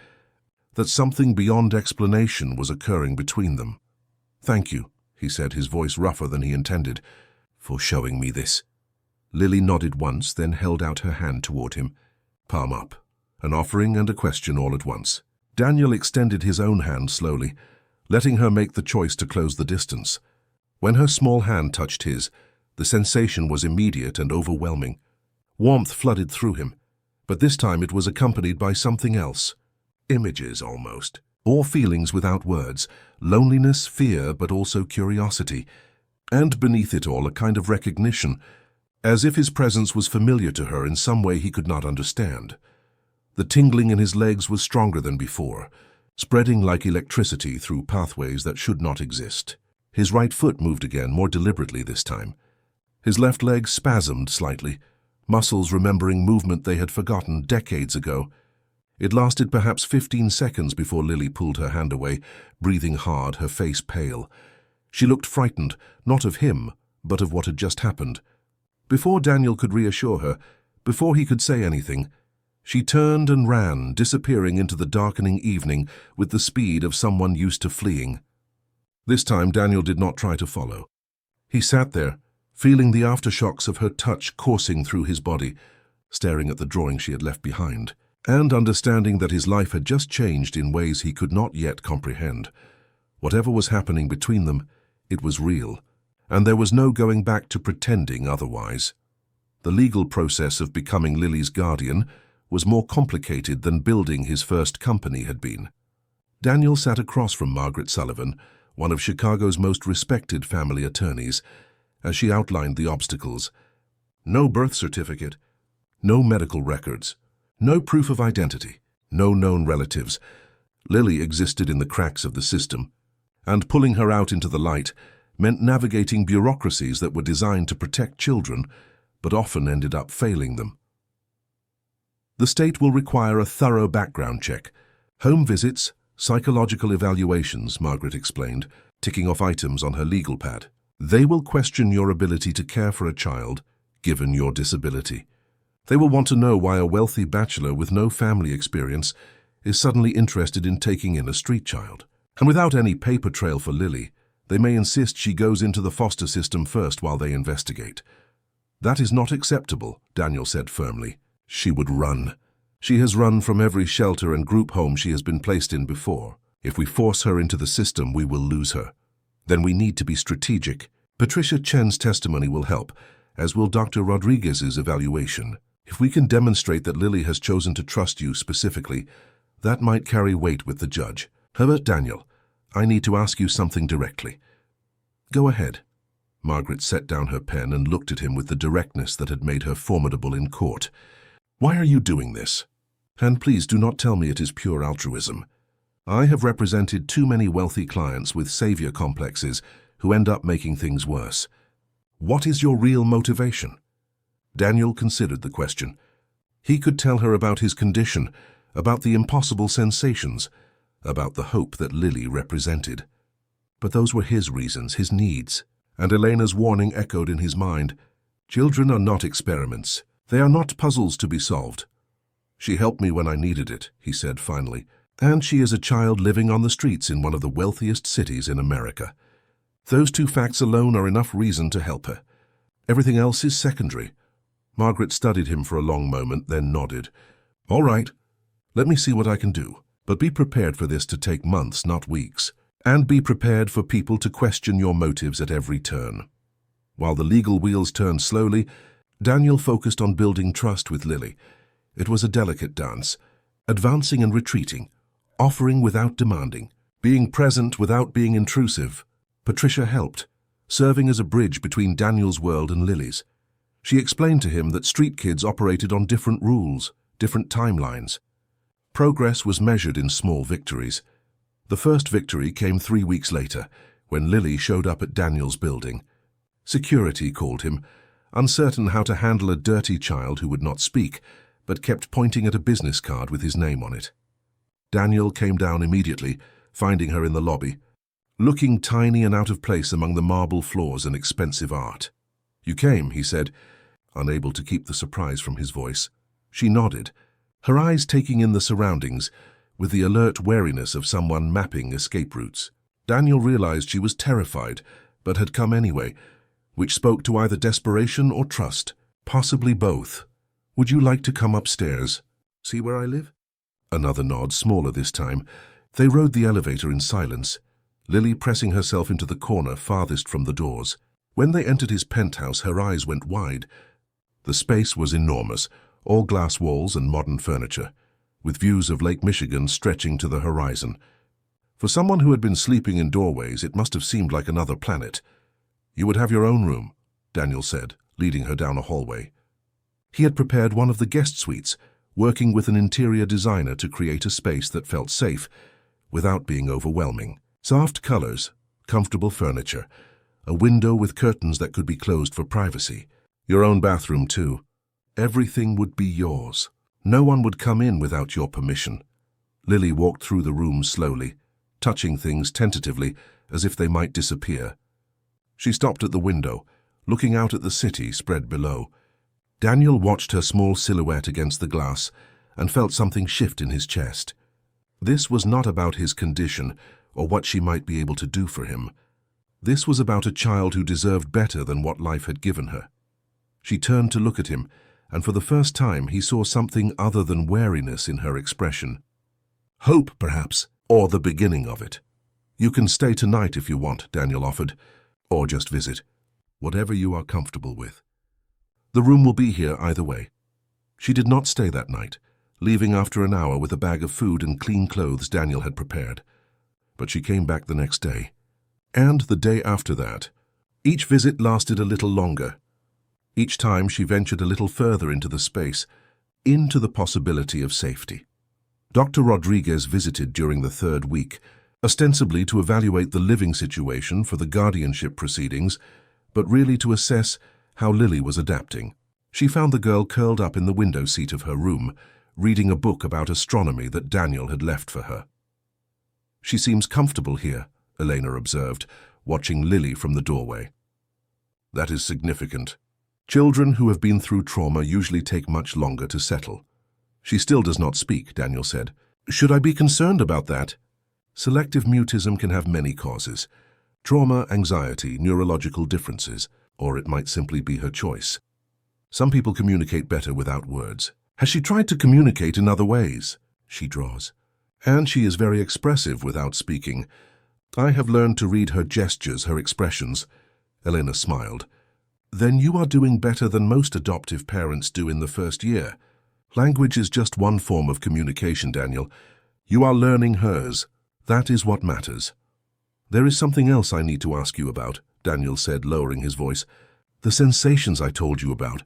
that something beyond explanation was occurring between them. "Thank you," he said, his voice rougher than he intended, "for showing me this." Lily nodded once, then held out her hand toward him, palm up, an offering and a question all at once. Daniel extended his own hand slowly, letting her make the choice to close the distance. When her small hand touched his, the sensation was immediate and overwhelming. Warmth flooded through him, but this time it was accompanied by something else. Images, almost. Or feelings without words. Loneliness, fear, but also curiosity. And beneath it all, a kind of recognition, as if his presence was familiar to her in some way he could not understand. The tingling in his legs was stronger than before, spreading like electricity through pathways that should not exist. His right foot moved again, more deliberately this time. His left leg spasmed slightly, muscles remembering movement they had forgotten decades ago. It lasted perhaps 15 seconds before Lily pulled her hand away, breathing hard, her face pale. She looked frightened, not of him, but of what had just happened. Before Daniel could reassure her, before he could say anything, she turned and ran, disappearing into the darkening evening with the speed of someone used to fleeing. This time Daniel did not try to follow. He sat there, feeling the aftershocks of her touch coursing through his body, staring at the drawing she had left behind, and understanding that his life had just changed in ways he could not yet comprehend. Whatever was happening between them, it was real, and there was no going back to pretending otherwise. The legal process of becoming Lily's guardian was more complicated than building his first company had been. Daniel sat across from Margaret Sullivan, one of Chicago's most respected family attorneys, as she outlined the obstacles. No birth certificate, no medical records, no proof of identity, no known relatives. Lily existed in the cracks of the system, and pulling her out into the light meant navigating bureaucracies that were designed to protect children, but often ended up failing them. The state will require a thorough background check. Home visits, psychological evaluations, Margaret explained, ticking off items on her legal pad. They will question your ability to care for a child, given your disability. They will want to know why a wealthy bachelor with no family experience is suddenly interested in taking in a street child. And without any paper trail for Lily, they may insist she goes into the foster system first while they investigate. That is not acceptable, Daniel said firmly. She would run. She has run from every shelter and group home she has been placed in before. If we force her into the system, we will lose her. Then we need to be strategic. Patricia Chen's testimony will help, as will Dr. Rodriguez's evaluation. If we can demonstrate that Lily has chosen to trust you specifically, that might carry weight with the judge. Herbert, Daniel, I need to ask you something directly. Go ahead. Margaret set down her pen and looked at him with the directness that had made her formidable in court. Why are you doing this? And please do not tell me it is pure altruism. I have represented too many wealthy clients with savior complexes who end up making things worse. What is your real motivation? Daniel considered the question. He could tell her about his condition, about the impossible sensations, about the hope that Lily represented. But those were his reasons, his needs. And Elena's warning echoed in his mind. Children are not experiments. They are not puzzles to be solved. She helped me when I needed it, he said finally. And she is a child living on the streets in one of the wealthiest cities in America. Those two facts alone are enough reason to help her. Everything else is secondary. Margaret studied him for a long moment, then nodded. All right, let me see what I can do. But be prepared for this to take months, not weeks. And be prepared for people to question your motives at every turn. While the legal wheels turned slowly, Daniel focused on building trust with Lily. It was a delicate dance, advancing and retreating, offering without demanding, being present without being intrusive. Patricia helped, serving as a bridge between Daniel's world and Lily's. She explained to him that street kids operated on different rules, different timelines. Progress was measured in small victories. The first victory came 3 weeks later, when Lily showed up at Daniel's building. Security called him, uncertain how to handle a dirty child who would not speak, but kept pointing at a business card with his name on it. Daniel came down immediately, finding her in the lobby, looking tiny and out of place among the marble floors and expensive art. You came, he said, unable to keep the surprise from his voice. She nodded, her eyes taking in the surroundings, with the alert wariness of someone mapping escape routes. Daniel realized she was terrified, but had come anyway, which spoke to either desperation or trust, possibly both. Would you like to come upstairs? See where I live? Another nod, smaller this time. They rode the elevator in silence, Lily pressing herself into the corner farthest from the doors. When they entered his penthouse, her eyes went wide. The space was enormous, all glass walls and modern furniture, with views of Lake Michigan stretching to the horizon. For someone who had been sleeping in doorways, it must have seemed like another planet. You would have your own room, Daniel said, leading her down a hallway. He had prepared one of the guest suites, working with an interior designer to create a space that felt safe, without being overwhelming. Soft colors, comfortable furniture, a window with curtains that could be closed for privacy. Your own bathroom, too. Everything would be yours. No one would come in without your permission. Lily walked through the room slowly, touching things tentatively as if they might disappear. She stopped at the window, looking out at the city spread below. Daniel watched her small silhouette against the glass and felt something shift in his chest. This was not about his condition or what she might be able to do for him. This was about a child who deserved better than what life had given her. She turned to look at him, and for the first time he saw something other than wariness in her expression. Hope, perhaps, or the beginning of it. You can stay tonight if you want, Daniel offered, or just visit. Whatever you are comfortable with. The room will be here either way. She did not stay that night, leaving after an hour with a bag of food and clean clothes Daniel had prepared. But she came back the next day. And the day after that. Each visit lasted a little longer. Each time she ventured a little further into the space, into the possibility of safety. Dr. Rodriguez visited during the 3rd week, ostensibly to evaluate the living situation for the guardianship proceedings, but really to assess how Lily was adapting. She found the girl curled up in the window seat of her room, reading a book about astronomy that Daniel had left for her. She seems comfortable here, Elena observed, watching Lily from the doorway. That is significant. Children who have been through trauma usually take much longer to settle. She still does not speak, Daniel said. Should I be concerned about that? Selective mutism can have many causes. Trauma, anxiety, neurological differences, or it might simply be her choice. Some people communicate better without words. Has she tried to communicate in other ways? She draws. And she is very expressive without speaking. I have learned to read her gestures, her expressions. Elena smiled. Then you are doing better than most adoptive parents do in the first year. Language is just one form of communication, Daniel. You are learning hers. That is what matters. There is something else I need to ask you about, Daniel said, lowering his voice. The sensations I told you about,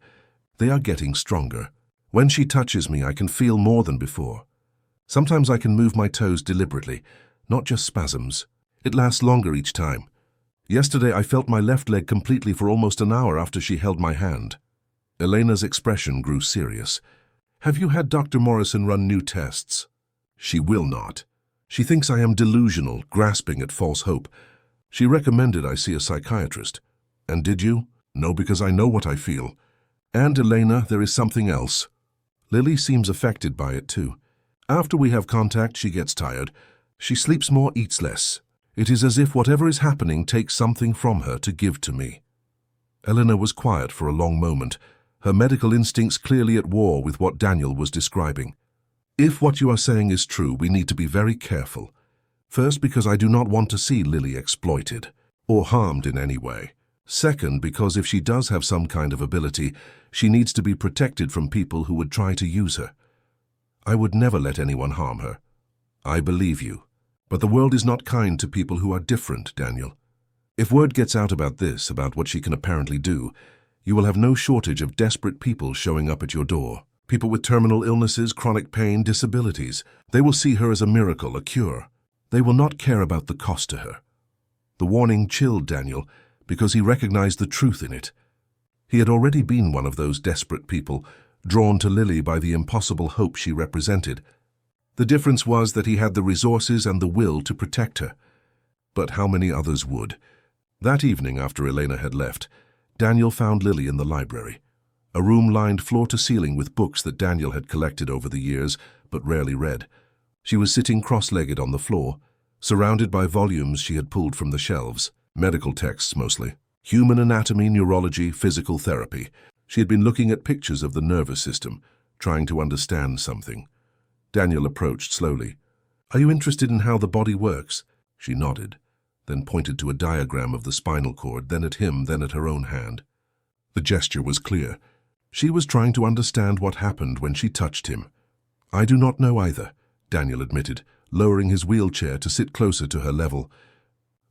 they are getting stronger. When she touches me, I can feel more than before. Sometimes I can move my toes deliberately, not just spasms. It lasts longer each time. Yesterday I felt my left leg completely for almost an hour after she held my hand. Elena's expression grew serious. Have you had Dr. Morrison run new tests? She will not. She thinks I am delusional, grasping at false hope. She recommended I see a psychiatrist. And did you? No, because I know what I feel. And, Elena, there is something else. Lily seems affected by it too. After we have contact, she gets tired. She sleeps more, eats less. It is as if whatever is happening takes something from her to give to me." Eleanor was quiet for a long moment, her medical instincts clearly at war with what Daniel was describing. "If what you are saying is true, we need to be very careful. First, because I do not want to see Lily exploited or harmed in any way. Second, because if she does have some kind of ability, she needs to be protected from people who would try to use her. I would never let anyone harm her. I believe you. But the world is not kind to people who are different, Daniel. If word gets out about this, about what she can apparently do, you will have no shortage of desperate people showing up at your door. People with terminal illnesses, chronic pain, disabilities. They will see her as a miracle, a cure. They will not care about the cost to her." The warning chilled Daniel because he recognized the truth in it. He had already been one of those desperate people, drawn to Lily by the impossible hope she represented. The difference was that he had the resources and the will to protect her. But how many others would? That evening, after Elena had left, Daniel found Lily in the library, a room lined floor to ceiling with books that Daniel had collected over the years but rarely read. She was sitting cross-legged on the floor, surrounded by volumes she had pulled from the shelves, medical texts mostly. Human anatomy, neurology, physical therapy. She had been looking at pictures of the nervous system, trying to understand something. Daniel approached slowly. "Are you interested in how the body works?" She nodded, then pointed to a diagram of the spinal cord, then at him, then at her own hand. The gesture was clear. She was trying to understand what happened when she touched him. "I do not know either," Daniel admitted, lowering his wheelchair to sit closer to her level.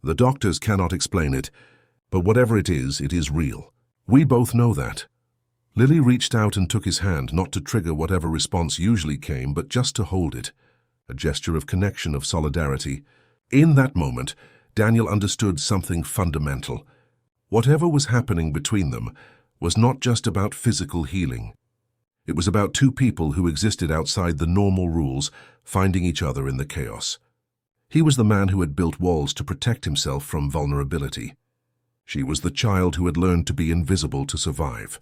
"The doctors cannot explain it, but whatever it is real. We both know that." Lily reached out and took his hand, not to trigger whatever response usually came, but just to hold it. A gesture of connection, of solidarity. In that moment, Daniel understood something fundamental. Whatever was happening between them was not just about physical healing. It was about two people who existed outside the normal rules, finding each other in the chaos. He was the man who had built walls to protect himself from vulnerability. She was the child who had learned to be invisible to survive.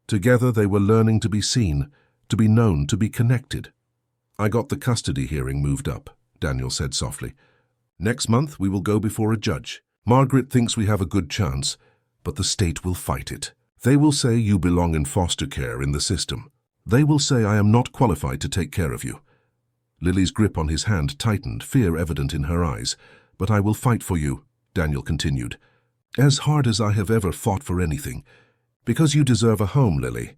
Together they were learning to be seen, to be known, to be connected. "I got the custody hearing moved up," Daniel said softly. "Next month we will go before a judge. Margaret thinks we have a good chance, but the state will fight it. They will say you belong in foster care in the system. They will say I am not qualified to take care of you." Lily's grip on his hand tightened, fear evident in her eyes. "But I will fight for you," Daniel continued. "As hard as I have ever fought for anything. Because you deserve a home, Lily.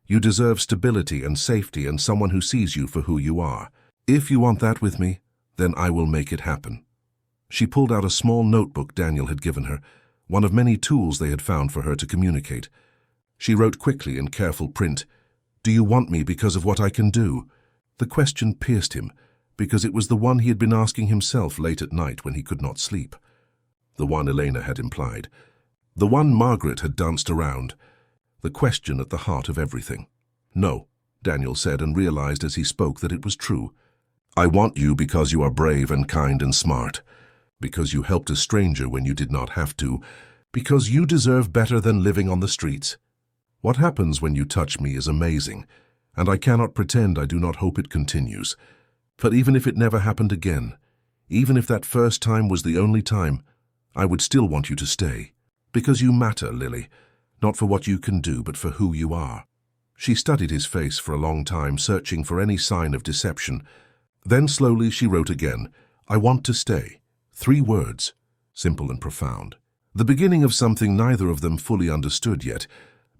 You deserve stability and safety and someone who sees you for who you are. If you want that with me, then I will make it happen." She pulled out a small notebook Daniel had given her, one of many tools they had found for her to communicate. She wrote quickly in careful print, "Do you want me because of what I can do?" The question pierced him, because it was the one he had been asking himself late at night when he could not sleep. The one Elena had implied. The one Margaret had danced around. The question at the heart of everything. "No," Daniel said, and realized as he spoke that it was true. "I want you because you are brave and kind and smart. Because you helped a stranger when you did not have to. Because you deserve better than living on the streets. What happens when you touch me is amazing, and I cannot pretend I do not hope it continues. But even if it never happened again, even if that first time was the only time, I would still want you to stay. Because you matter, Lily, not for what you can do, but for who you are." She studied his face for a long time, searching for any sign of deception. Then slowly she wrote again, "I want to stay." 3 words, simple and profound. The beginning of something neither of them fully understood yet,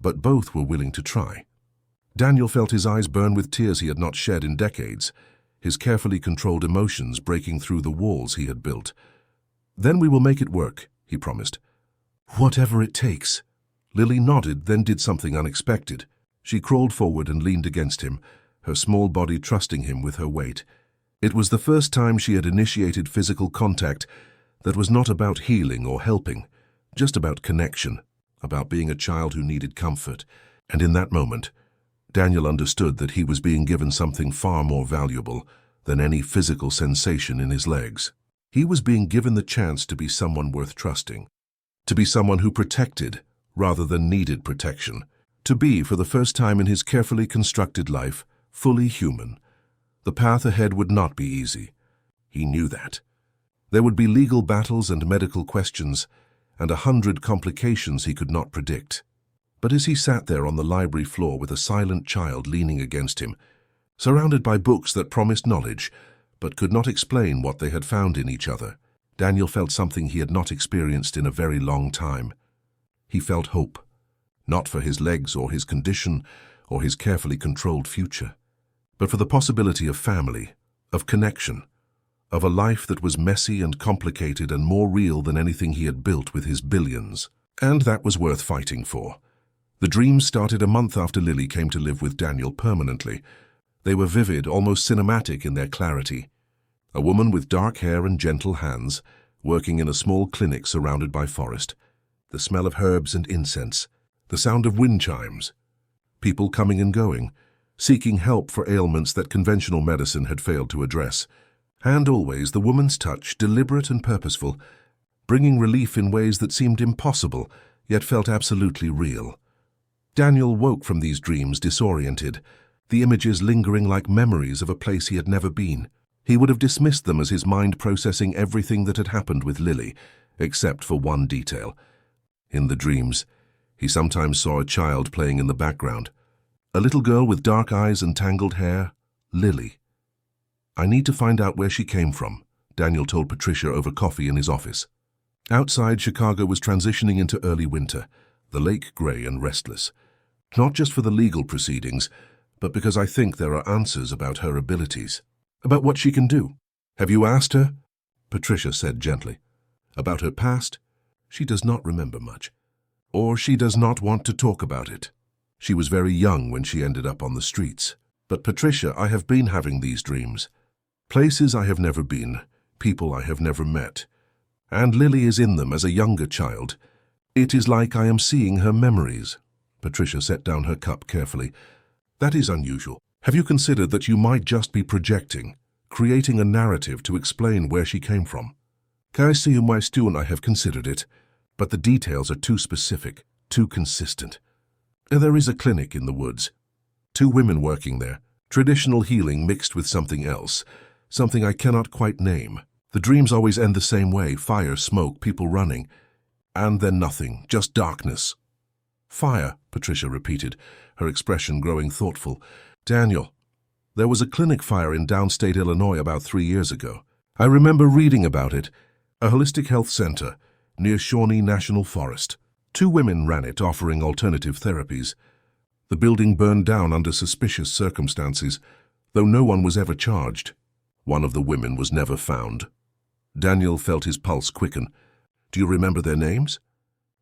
but both were willing to try. Daniel felt his eyes burn with tears he had not shed in decades, his carefully controlled emotions breaking through the walls he had built. "Then we will make it work," he promised. "Whatever it takes." Lily nodded, then did something unexpected. She crawled forward and leaned against him, her small body trusting him with her weight. It was the first time she had initiated physical contact that was not about healing or helping, just about connection, about being a child who needed comfort. And in that moment, Daniel understood that he was being given something far more valuable than any physical sensation in his legs. He was being given the chance to be someone worth trusting, to be someone who protected rather than needed protection, to be, for the first time in his carefully constructed life, fully human. The path ahead would not be easy. He knew that. There would be legal battles and medical questions, and 100 complications he could not predict. But as he sat there on the library floor with a silent child leaning against him, surrounded by books that promised knowledge, but could not explain what they had found in each other, Daniel felt something he had not experienced in a very long time. He felt hope, not for his legs or his condition or his carefully controlled future, but for the possibility of family, of connection, of a life that was messy and complicated and more real than anything he had built with his billions. And that was worth fighting for. The dreams started a month after Lily came to live with Daniel permanently. They were vivid, almost cinematic in their clarity. A woman with dark hair and gentle hands, working in a small clinic surrounded by forest. The smell of herbs and incense, the sound of wind chimes. People coming and going, seeking help for ailments that conventional medicine had failed to address. And always the woman's touch, deliberate and purposeful, bringing relief in ways that seemed impossible, yet felt absolutely real. Daniel woke from these dreams disoriented, the images lingering like memories of a place he had never been. He would have dismissed them as his mind processing everything that had happened with Lily, except for one detail. In the dreams, he sometimes saw a child playing in the background. A little girl with dark eyes and tangled hair, Lily. "I need to find out where she came from," Daniel told Patricia over coffee in his office. Outside, Chicago was transitioning into early winter, the lake gray and restless. Not just for the legal proceedings, but because I think there are answers about her abilities. About what she can do. "Have you asked her?" Patricia said gently. "About her past? She does not remember much. Or she does not want to talk about it. She was very young when she ended up on the streets. But Patricia, I have been having these dreams. Places I have never been, people I have never met. And Lily is in them as a younger child. It is like I am seeing her memories." Patricia set down her cup carefully. "That is unusual. Have you considered that you might just be projecting, creating a narrative to explain where she came from?" I have considered it, but the details are too specific, too consistent. There is a clinic in the woods. 2 women working there, traditional healing mixed with something else, something I cannot quite name. The dreams always end the same way: fire, smoke, people running. And then nothing, just darkness. "Fire," Patricia repeated, her expression growing thoughtful. "Daniel, there was a clinic fire in downstate Illinois about 3 years ago. I remember reading about it. A holistic health center near Shawnee National Forest. 2 women ran it, offering alternative therapies. The building burned down under suspicious circumstances, though no one was ever charged. One of the women was never found." Daniel felt his pulse quicken. "Do you remember their names?"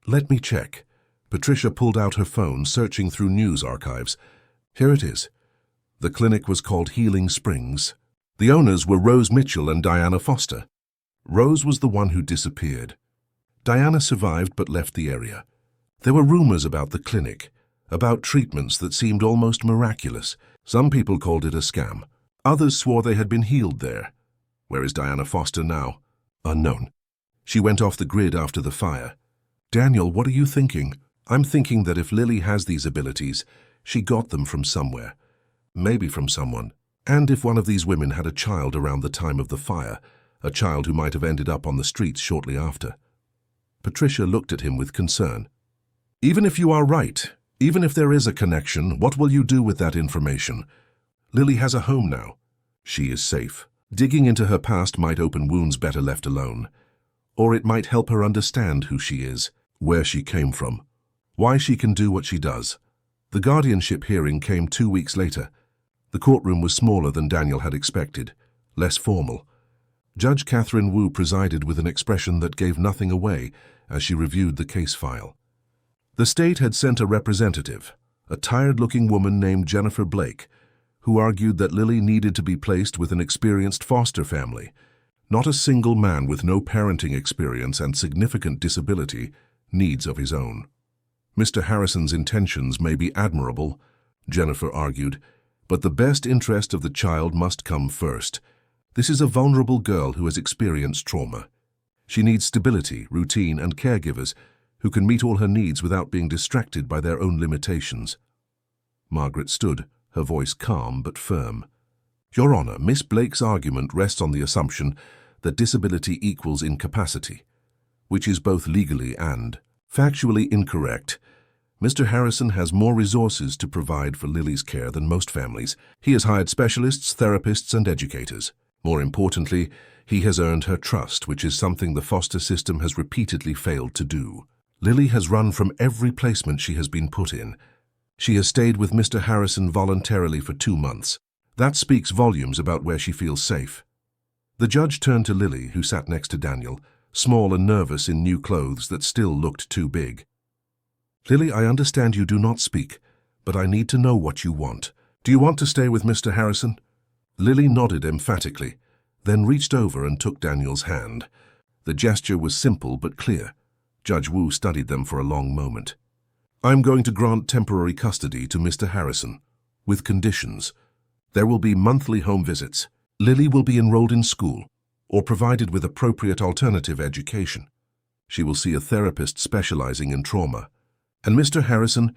"Let me check." Patricia pulled out her phone, searching through news archives. "Here it is. The clinic was called Healing Springs. The owners were Rose Mitchell and Diana Foster. Rose was the one who disappeared. Diana survived but left the area. There were rumors about the clinic, about treatments that seemed almost miraculous. Some people called it a scam. Others swore they had been healed there. Where is Diana Foster now? Unknown. She went off the grid after the fire." "Daniel, what are you thinking?" "I'm thinking that if Lily has these abilities, she got them from somewhere. Maybe from someone. And if one of these women had a child around the time of the fire, a child who might have ended up on the streets shortly after." Patricia looked at him with concern. "Even if you are right, even if there is a connection, what will you do with that information? Lily has a home now. She is safe. Digging into her past might open wounds better left alone. Or it might help her understand who she is, where she came from, why she can do what she does." The guardianship hearing came 2 weeks later. The courtroom was smaller than Daniel had expected, less formal. Judge Catherine Wu presided with an expression that gave nothing away as she reviewed the case file. The state had sent a representative, a tired-looking woman named Jennifer Blake, who argued that Lily needed to be placed with an experienced foster family. Not a single man with no parenting experience and significant disability, needs of his own. "Mr. Harrison's intentions may be admirable," Jennifer argued, "but the best interest of the child must come first. This is a vulnerable girl who has experienced trauma. She needs stability, routine, and caregivers who can meet all her needs without being distracted by their own limitations." Margaret stood, her voice calm but firm. "Your Honor, Miss Blake's argument rests on the assumption that disability equals incapacity, which is both legally and factually incorrect. Mr. Harrison has more resources to provide for Lily's care than most families. He has hired specialists, therapists, and educators. More importantly, he has earned her trust, which is something the foster system has repeatedly failed to do. Lily has run from every placement she has been put in. She has stayed with Mr. Harrison voluntarily for 2 months. That speaks volumes about where she feels safe. The judge turned to Lily, who sat next to Daniel, small and nervous in new clothes that still looked too big. Lily, I understand you do not speak, but I need to know what you want. Do you want to stay with Mr. Harrison? Lily nodded emphatically, then reached over and took Daniel's hand. The gesture was simple but clear. Judge Wu studied them for a long moment. I'm going to grant temporary custody to Mr. Harrison, with conditions. There will be monthly home visits. Lily will be enrolled in school, or provided with appropriate alternative education. She will see a therapist specializing in trauma. And Mr. Harrison,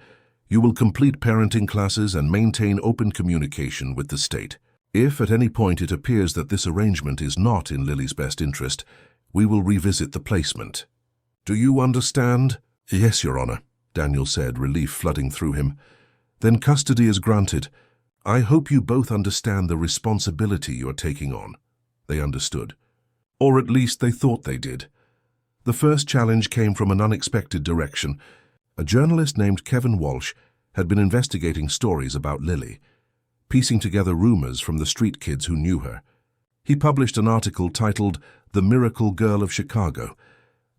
you will complete parenting classes and maintain open communication with the state. If at any point it appears that this arrangement is not in Lily's best interest, we will revisit the placement. Do you understand? Yes, Your Honor, Daniel said, relief flooding through him. Then custody is granted. I hope you both understand the responsibility you are taking on. They understood. Or at least they thought they did. The first challenge came from an unexpected direction. A journalist named Kevin Walsh had been investigating stories about Lily, piecing together rumors from the street kids who knew her. He published an article titled "The Miracle Girl of Chicago"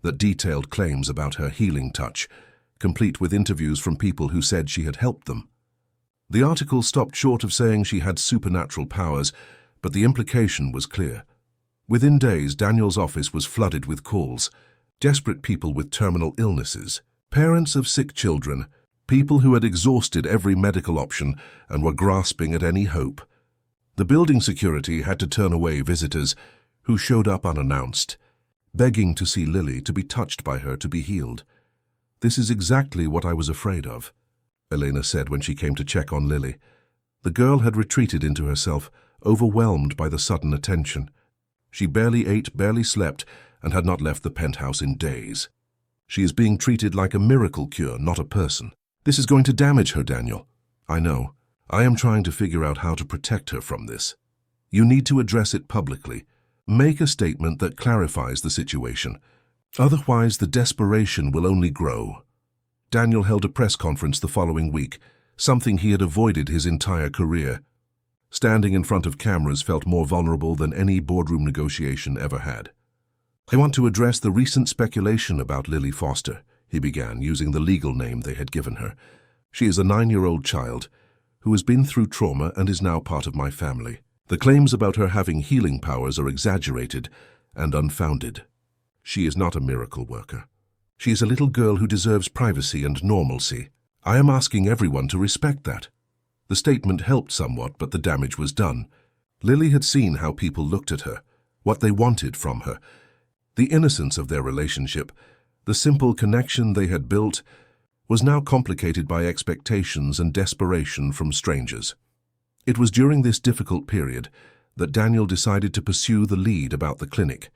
that detailed claims about her healing touch, complete with interviews from people who said she had helped them. The article stopped short of saying she had supernatural powers, but the implication was clear. Within days, Daniel's office was flooded with calls. Desperate people with terminal illnesses, parents of sick children, people who had exhausted every medical option and were grasping at any hope. The building security had to turn away visitors who showed up unannounced, begging to see Lily, to be touched by her, to be healed. This is exactly what I was afraid of, Elena said when she came to check on Lily. The girl had retreated into herself, overwhelmed by the sudden attention. She barely ate, barely slept, and had not left the penthouse in days. She is being treated like a miracle cure, not a person. This is going to damage her, Daniel. I know. I am trying to figure out how to protect her from this. You need to address it publicly. Make a statement that clarifies the situation. Otherwise, the desperation will only grow. Daniel held a press conference the following week, something he had avoided his entire career. Standing in front of cameras felt more vulnerable than any boardroom negotiation ever had. I want to address the recent speculation about Lily Foster, he began, using the legal name they had given her. She is a 9-year-old child who has been through trauma and is now part of my family. The claims about her having healing powers are exaggerated and unfounded. She is not a miracle worker. She is a little girl who deserves privacy and normalcy. I am asking everyone to respect that. The statement helped somewhat, but the damage was done. Lily had seen how people looked at her, what they wanted from her. The innocence of their relationship, the simple connection they had built, was now complicated by expectations and desperation from strangers. It was during this difficult period that Daniel decided to pursue the lead about the clinic.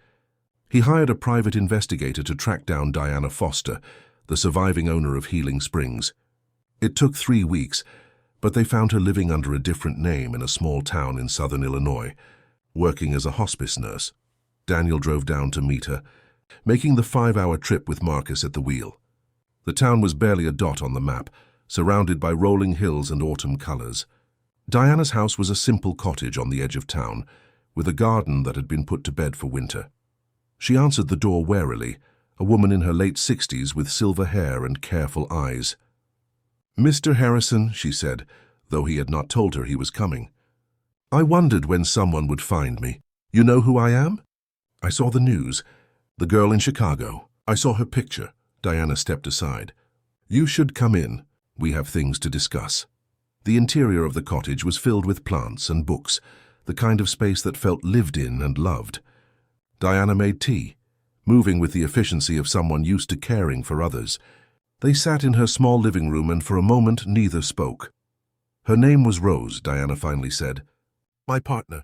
He hired a private investigator to track down Diana Foster, the surviving owner of Healing Springs. It took 3 weeks, but they found her living under a different name in a small town in southern Illinois, working as a hospice nurse. Daniel drove down to meet her, making the 5-hour trip with Marcus at the wheel. The town was barely a dot on the map, surrounded by rolling hills and autumn colors. Diana's house was a simple cottage on the edge of town, with a garden that had been put to bed for winter. She answered the door warily, a woman in her late 60s with silver hair and careful eyes. "Mr. Harrison," she said, though he had not told her he was coming. "I wondered when someone would find me. You know who I am?" "I saw the news. The girl in Chicago. I saw her picture." Diana stepped aside. "You should come in. We have things to discuss." The interior of the cottage was filled with plants and books, the kind of space that felt lived in and loved. Diana made tea, moving with the efficiency of someone used to caring for others. They sat in her small living room, and for a moment neither spoke. "Her name was Rose," Diana finally said. "My partner.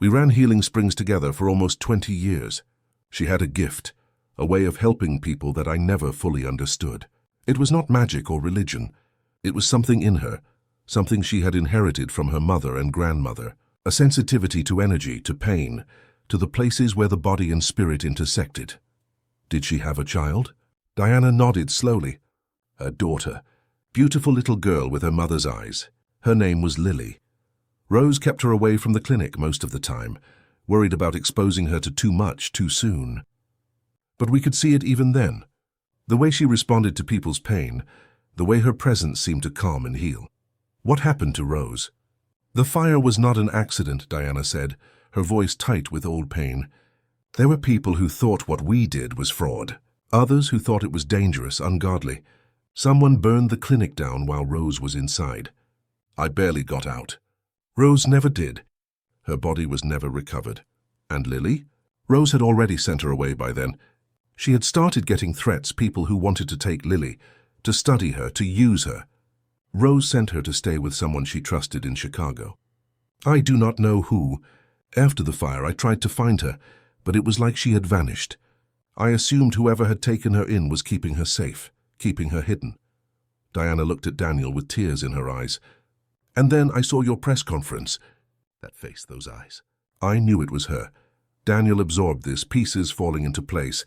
We ran healing springs together for almost 20 years. She had a gift, a way of helping people that I never fully understood. It was not magic or religion. It was something in her, something she had inherited from her mother and grandmother, a sensitivity to energy, to pain, to the places where the body and spirit intersected. Did she have a child? Diana nodded slowly. Her daughter, beautiful little girl with her mother's eyes. Her name was Lily. Rose kept her away from the clinic most of the time, worried about exposing her to too much too soon. But we could see it even then. The way she responded to people's pain, the way her presence seemed to calm and heal. What happened to Rose? The fire was not an accident, Diana said, her voice tight with old pain. There were people who thought what we did was fraud. Others who thought it was dangerous, ungodly. Someone burned the clinic down while Rose was inside. I barely got out. Rose never did. Her body was never recovered. And Lily? Rose had already sent her away by then. She had started getting threats, people who wanted to take Lily, to study her, to use her. Rose sent her to stay with someone she trusted in Chicago. I do not know who. After the fire, I tried to find her, but it was like she had vanished. I assumed whoever had taken her in was keeping her safe, keeping her hidden. Diana looked at Daniel with tears in her eyes. And then I saw your press conference. That face, those eyes. I knew it was her. Daniel absorbed this, pieces falling into place.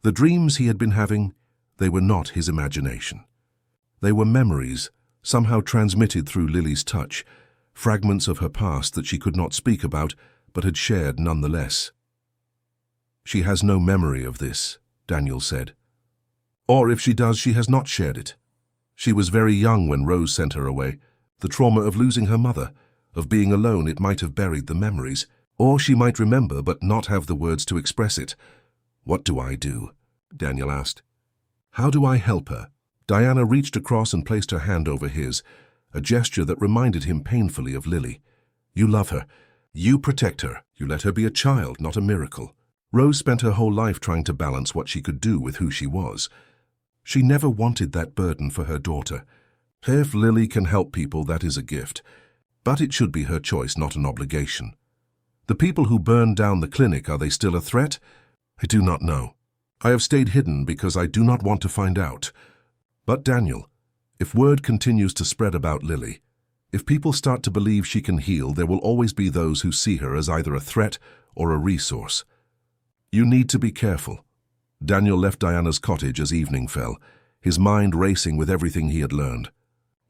The dreams he had been having, they were not his imagination. They were memories, somehow transmitted through Lily's touch, fragments of her past that she could not speak about, but had shared nonetheless. She has no memory of this, Daniel said. Or if she does, she has not shared it. She was very young when Rose sent her away. The trauma of losing her mother, of being alone, it might have buried the memories. Or she might remember but not have the words to express it. What do I do? Daniel asked. How do I help her? Diana reached across and placed her hand over his, a gesture that reminded him painfully of Lily. You love her. You protect her. You let her be a child, not a miracle. Rose spent her whole life trying to balance what she could do with who she was. She never wanted that burden for her daughter. If Lily can help people, that is a gift. But it should be her choice, not an obligation. The people who burned down the clinic, are they still a threat? I do not know. I have stayed hidden because I do not want to find out. But Daniel, if word continues to spread about Lily, if people start to believe she can heal, there will always be those who see her as either a threat or a resource. You need to be careful. Daniel left Diana's cottage as evening fell, his mind racing with everything he had learned.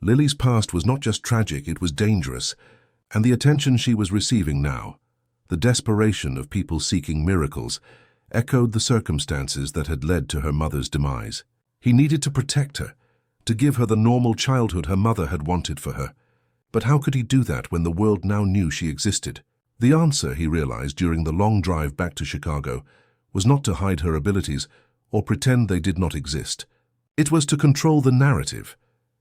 Lily's past was not just tragic, it was dangerous, and the attention she was receiving now, the desperation of people seeking miracles, echoed the circumstances that had led to her mother's demise. He needed to protect her, to give her the normal childhood her mother had wanted for her. But how could he do that when the world now knew she existed? The answer, he realized during the long drive back to Chicago, was not to hide her abilities or pretend they did not exist. It was to control the narrative,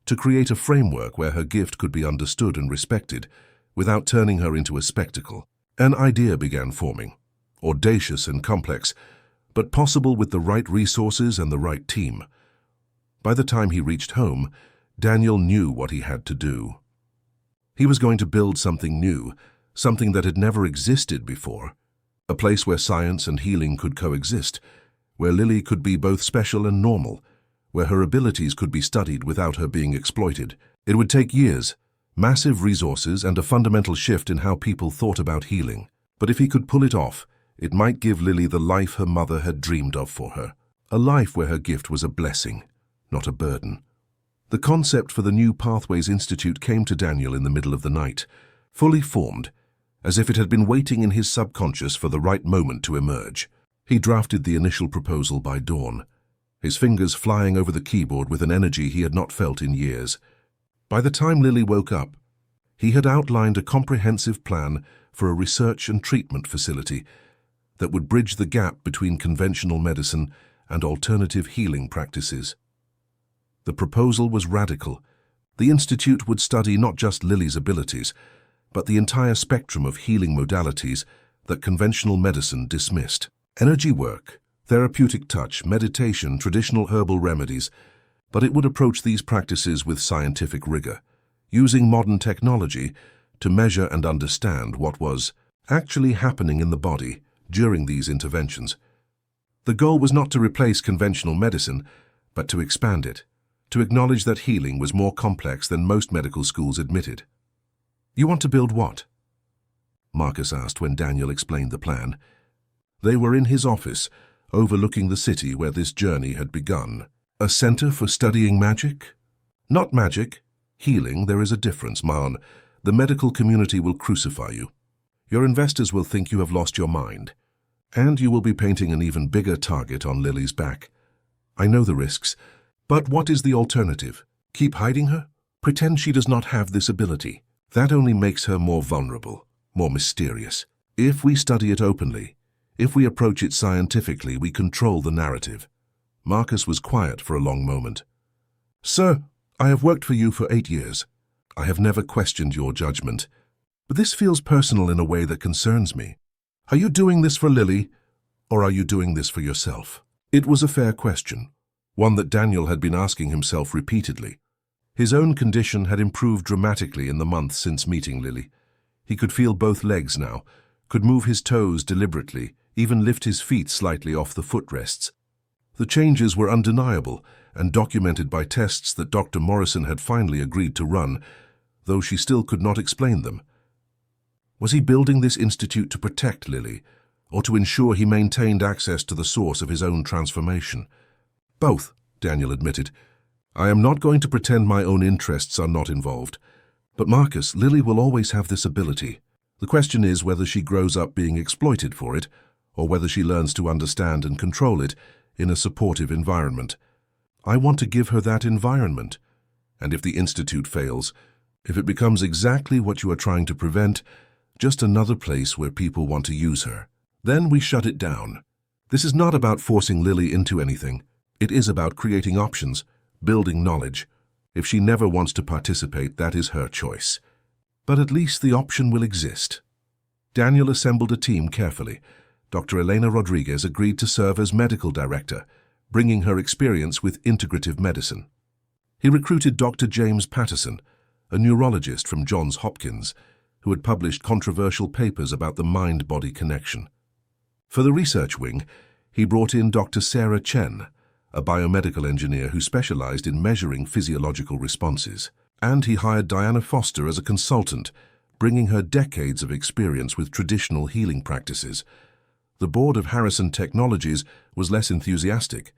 to create a framework where her gift could be understood and respected without turning her into a spectacle. An idea began forming, audacious and complex, but possible with the right resources and the right team. By the time he reached home, Daniel knew what he had to do. He was going to build something new, something that had never existed before, a place where science and healing could coexist, where Lily could be both special and normal, where her abilities could be studied without her being exploited. It would take years, massive resources, and a fundamental shift in how people thought about healing. But if he could pull it off, it might give Lily the life her mother had dreamed of for her, a life where her gift was a blessing, not a burden. The concept for the new Pathways Institute came to Daniel in the middle of the night, fully formed, as if it had been waiting in his subconscious for the right moment to emerge. He drafted the initial proposal by dawn, his fingers flying over the keyboard with an energy he had not felt in years. By the time Lily woke up, he had outlined a comprehensive plan for a research and treatment facility that would bridge the gap between conventional medicine and alternative healing practices. The proposal was radical. The institute would study not just Lily's abilities, but the entire spectrum of healing modalities that conventional medicine dismissed. Energy work, therapeutic touch, meditation, traditional herbal remedies, but it would approach these practices with scientific rigor, using modern technology to measure and understand what was actually happening in the body during these interventions. The goal was not to replace conventional medicine, but to expand it, to acknowledge that healing was more complex than most medical schools admitted. "You want to build what?" Marcus asked when Daniel explained the plan. They were in his office, overlooking the city where this journey had begun. "A center for studying magic?" "Not magic. Healing. There is a difference, Maan. The medical community will crucify you. Your investors will think you have lost your mind. And you will be painting an even bigger target on Lily's back. I know the risks. But what is the alternative? Keep hiding her? Pretend she does not have this ability. That only makes her more vulnerable, more mysterious. If we study it openly, if we approach it scientifically, we control the narrative." Marcus was quiet for a long moment. "Sir, I have worked for you for 8 years. I have never questioned your judgment. But this feels personal in a way that concerns me. Are you doing this for Lily, or are you doing this for yourself?" It was a fair question, one that Daniel had been asking himself repeatedly. His own condition had improved dramatically in the months since meeting Lily. He could feel both legs now, could move his toes deliberately, even lift his feet slightly off the footrests. The changes were undeniable and documented by tests that Dr. Morrison had finally agreed to run, though she still could not explain them. Was he building this institute to protect Lily, or to ensure he maintained access to the source of his own transformation? "Both," Daniel admitted. "I am not going to pretend my own interests are not involved. But Marcus, Lily will always have this ability. The question is whether she grows up being exploited for it, or whether she learns to understand and control it in a supportive environment. I want to give her that environment. And if the institute fails, if it becomes exactly what you are trying to prevent, just another place where people want to use her, then we shut it down. This is not about forcing Lily into anything. It is about creating options, building knowledge. If she never wants to participate, that is her choice. But at least the option will exist." Daniel assembled a team carefully. Dr. Elena Rodriguez agreed to serve as medical director, bringing her experience with integrative medicine. He recruited Dr. James Patterson, a neurologist from Johns Hopkins, who had published controversial papers about the mind-body connection. For the research wing, he brought in Dr. Sarah Chen, a biomedical engineer who specialized in measuring physiological responses. And he hired Diana Foster as a consultant, bringing her decades of experience with traditional healing practices. The board of Harrison Technologies was less enthusiastic.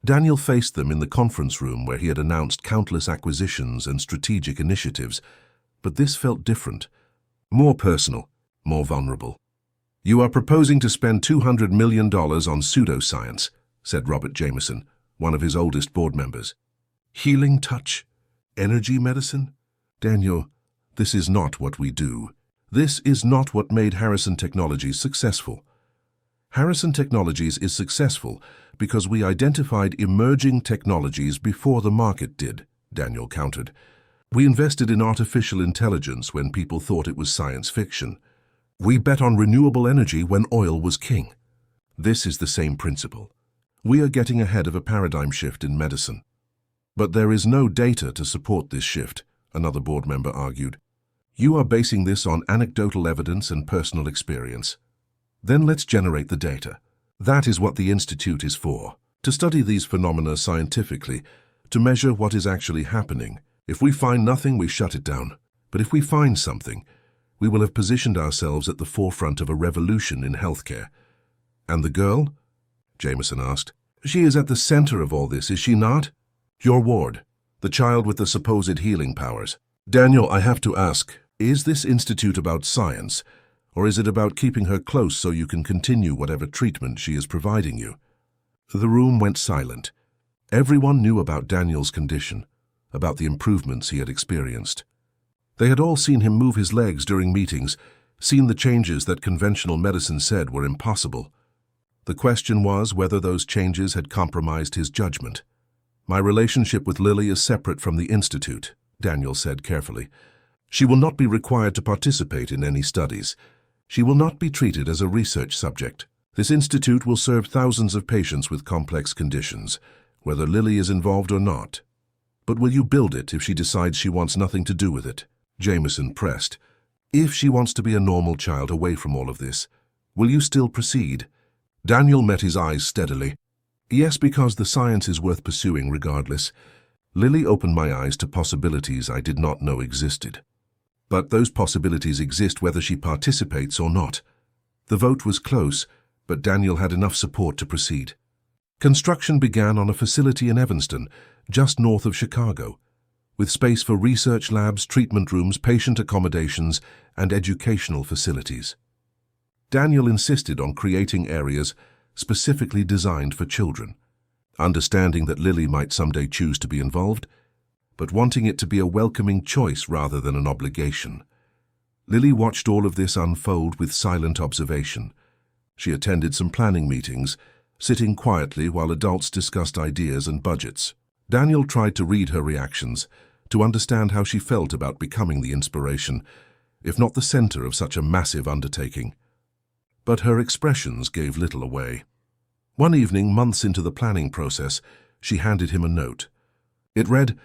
Daniel faced them in the conference room where he had announced countless acquisitions and strategic initiatives, but this felt different, more personal, more vulnerable. "You are proposing to spend $200 million on pseudoscience," said Robert Jameson, one of his oldest board members. "Healing touch? Energy medicine? Daniel, this is not what we do. This is not what made Harrison Technologies successful. Harrison Technologies is successful because we identified emerging technologies before the market did," Daniel countered. "We invested in artificial intelligence when people thought it was science fiction. We bet on renewable energy when oil was king. This is the same principle. We are getting ahead of a paradigm shift in medicine." "But there is no data to support this shift," another board member argued. "You are basing this on anecdotal evidence and personal experience. Then let's generate the data. That is what the Institute is for, to study these phenomena scientifically, to measure what is actually happening. If we find nothing, we shut it down. But if we find something, we will have positioned ourselves at the forefront of a revolution in healthcare." "And the girl?" Jameson asked. "She is at the center of all this, is she not? Your ward, the child with the supposed healing powers." "Daniel, I have to ask, is this institute about science, or is it about keeping her close so you can continue whatever treatment she is providing you?" The room went silent. Everyone knew about Daniel's condition, about the improvements he had experienced. They had all seen him move his legs during meetings, seen the changes that conventional medicine said were impossible. The question was whether those changes had compromised his judgment. "My relationship with Lily is separate from the Institute," Daniel said carefully. "She will not be required to participate in any studies. She will not be treated as a research subject. This institute will serve thousands of patients with complex conditions, whether Lily is involved or not." "But will you build it if she decides she wants nothing to do with it?" Jameson pressed. If she wants to be a normal child away from all of this, will you still proceed? Daniel met his eyes steadily. Yes, because the science is worth pursuing regardless. Lily opened my eyes to possibilities I did not know existed. But those possibilities exist whether she participates or not. The vote was close, but Daniel had enough support to proceed. Construction began on a facility in Evanston, just north of Chicago, with space for research labs, treatment rooms, patient accommodations, and educational facilities. Daniel insisted on creating areas specifically designed for children, understanding that Lily might someday choose to be involved, but wanting it to be a welcoming choice rather than an obligation. Lily watched all of this unfold with silent observation. She attended some planning meetings, sitting quietly while adults discussed ideas and budgets. Daniel tried to read her reactions, to understand how she felt about becoming the inspiration, if not the center of such a massive undertaking. But her expressions gave little away. One evening, months into the planning process, she handed him a note. It read,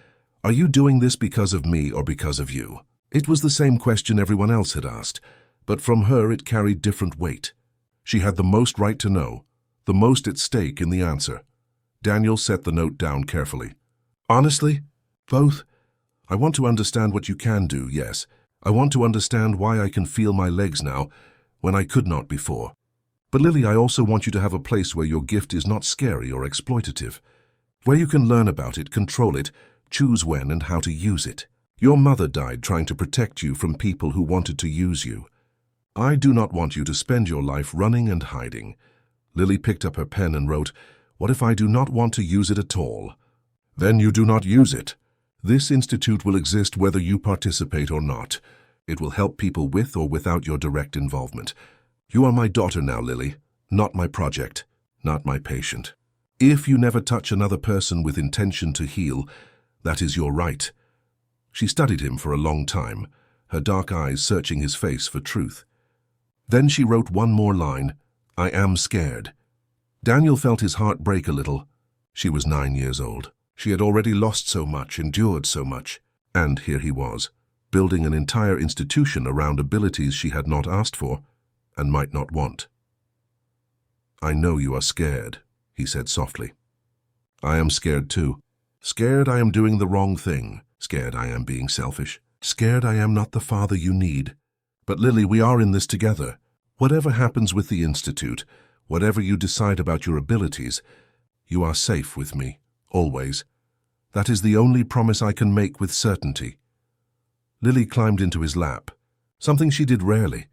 "Are you doing this because of me or because of you?" It was the same question everyone else had asked, but from her it carried different weight. She had the most right to know, the most at stake in the answer. Daniel set the note down carefully. Honestly, both. I want to understand what you can do, yes. I want to understand why I can feel my legs now, when I could not before. But Lily, I also want you to have a place where your gift is not scary or exploitative, where you can learn about it, control it, choose when and how to use it. Your mother died trying to protect you from people who wanted to use you. I do not want you to spend your life running and hiding. Lily picked up her pen and wrote, "What if I do not want to use it at all?" Then you do not use it. This institute will exist whether you participate or not. It will help people with or without your direct involvement. You are my daughter now, Lily, not my project, not my patient. If you never touch another person with intention to heal, that is your right. She studied him for a long time, her dark eyes searching his face for truth. Then she wrote one more line, "I am scared." Daniel felt his heart break a little. She was 9 years old. She had already lost so much, endured so much. And here he was, building an entire institution around abilities she had not asked for and might not want. "I know you are scared," he said softly. "I am scared too. Scared I am doing the wrong thing. Scared I am being selfish. Scared I am not the father you need. But Lily, we are in this together. Whatever happens with the Institute, whatever you decide about your abilities, you are safe with me, always. That is the only promise I can make with certainty." Lily climbed into his lap, something she did rarely,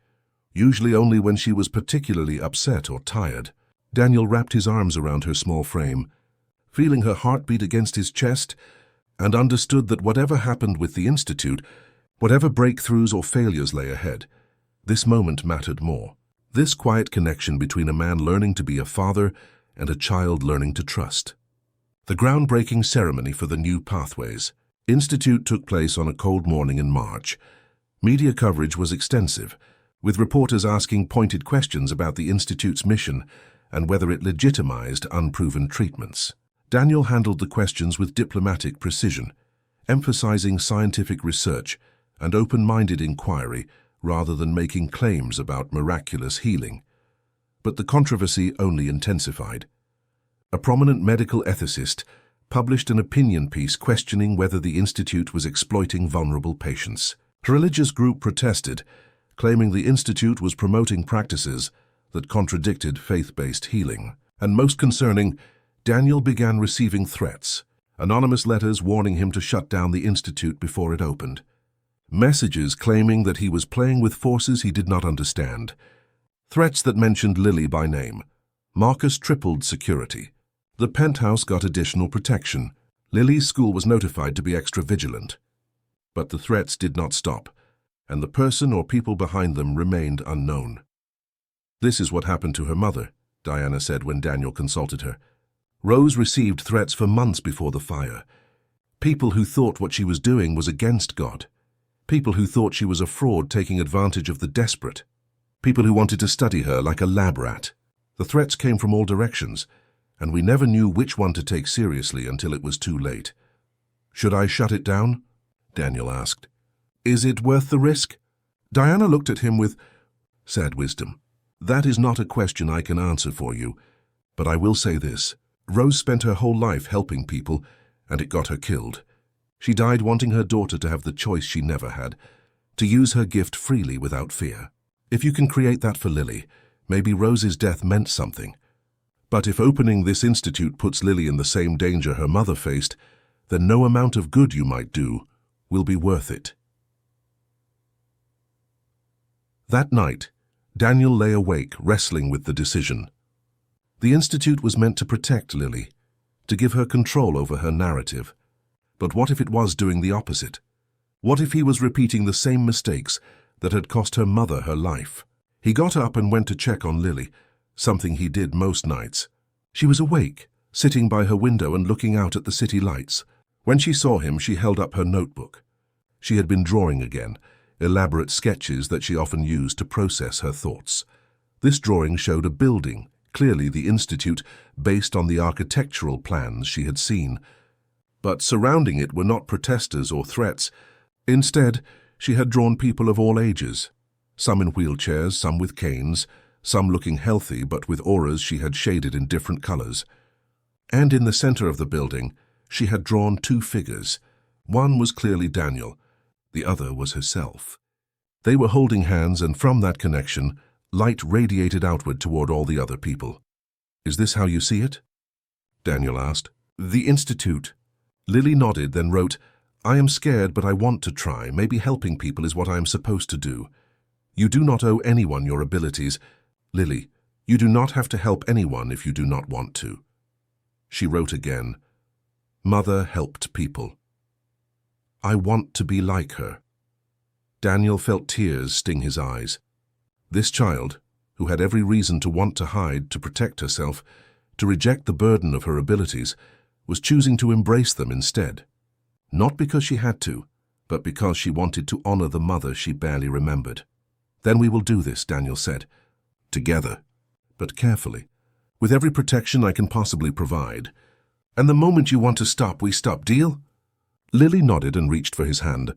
usually only when she was particularly upset or tired. Daniel wrapped his arms around her small frame, feeling her heartbeat against his chest, and understood that whatever happened with the Institute, whatever breakthroughs or failures lay ahead, this moment mattered more. This quiet connection between a man learning to be a father and a child learning to trust. The groundbreaking ceremony for the new Pathways Institute took place on a cold morning in March. Media coverage was extensive, with reporters asking pointed questions about the Institute's mission and whether it legitimized unproven treatments. Daniel handled the questions with diplomatic precision, emphasizing scientific research and open-minded inquiry rather than making claims about miraculous healing. But the controversy only intensified. A prominent medical ethicist published an opinion piece questioning whether the Institute was exploiting vulnerable patients. A religious group protested, claiming the Institute was promoting practices that contradicted faith-based healing. And most concerning, Daniel began receiving threats, anonymous letters warning him to shut down the Institute before it opened. Messages claiming that he was playing with forces he did not understand. Threats that mentioned Lily by name. Marcus tripled security. The penthouse got additional protection. Lily's school was notified to be extra vigilant. But the threats did not stop, and the person or people behind them remained unknown. "This is what happened to her mother," Diana said when Daniel consulted her. "Rose received threats for months before the fire. People who thought what she was doing was against God. People who thought she was a fraud taking advantage of the desperate. People who wanted to study her like a lab rat. The threats came from all directions, and we never knew which one to take seriously until it was too late." "Should I shut it down?" Daniel asked. "Is it worth the risk?" Diana looked at him with sad wisdom. That is not a question I can answer for you, but I will say this. Rose spent her whole life helping people, and it got her killed. She died wanting her daughter to have the choice she never had, to use her gift freely without fear. If you can create that for Lily, maybe Rose's death meant something. But if opening this institute puts Lily in the same danger her mother faced, then no amount of good you might do will be worth it. That night, Daniel lay awake, wrestling with the decision. The institute was meant to protect Lily, to give her control over her narrative. But what if it was doing the opposite? What if he was repeating the same mistakes that had cost her mother her life? He got up and went to check on Lily, something he did most nights. She was awake, sitting by her window and looking out at the city lights. When she saw him, she held up her notebook. She had been drawing again, elaborate sketches that she often used to process her thoughts. This drawing showed a building, clearly the institute, based on the architectural plans she had seen. But surrounding it were not protesters or threats. Instead, she had drawn people of all ages, some in wheelchairs, some with canes, some looking healthy but with auras she had shaded in different colors. And in the center of the building, she had drawn two figures. One was clearly Daniel, the other was herself. They were holding hands, and from that connection, light radiated outward toward all the other people. "Is this how you see it?" Daniel asked. "The Institute." Lily nodded, then wrote, "I am scared, but I want to try. Maybe helping people is what I am supposed to do. You do not owe anyone your abilities. Lily, you do not have to help anyone if you do not want to." She wrote again, "Mother helped people. I want to be like her." Daniel felt tears sting his eyes. This child, who had every reason to want to hide, to protect herself, to reject the burden of her abilities, was choosing to embrace them instead. Not because she had to, but because she wanted to honor the mother she barely remembered. "Then we will do this," Daniel said. "Together, but carefully, with every protection I can possibly provide. And the moment you want to stop, we stop. Deal?" Lily nodded and reached for his hand.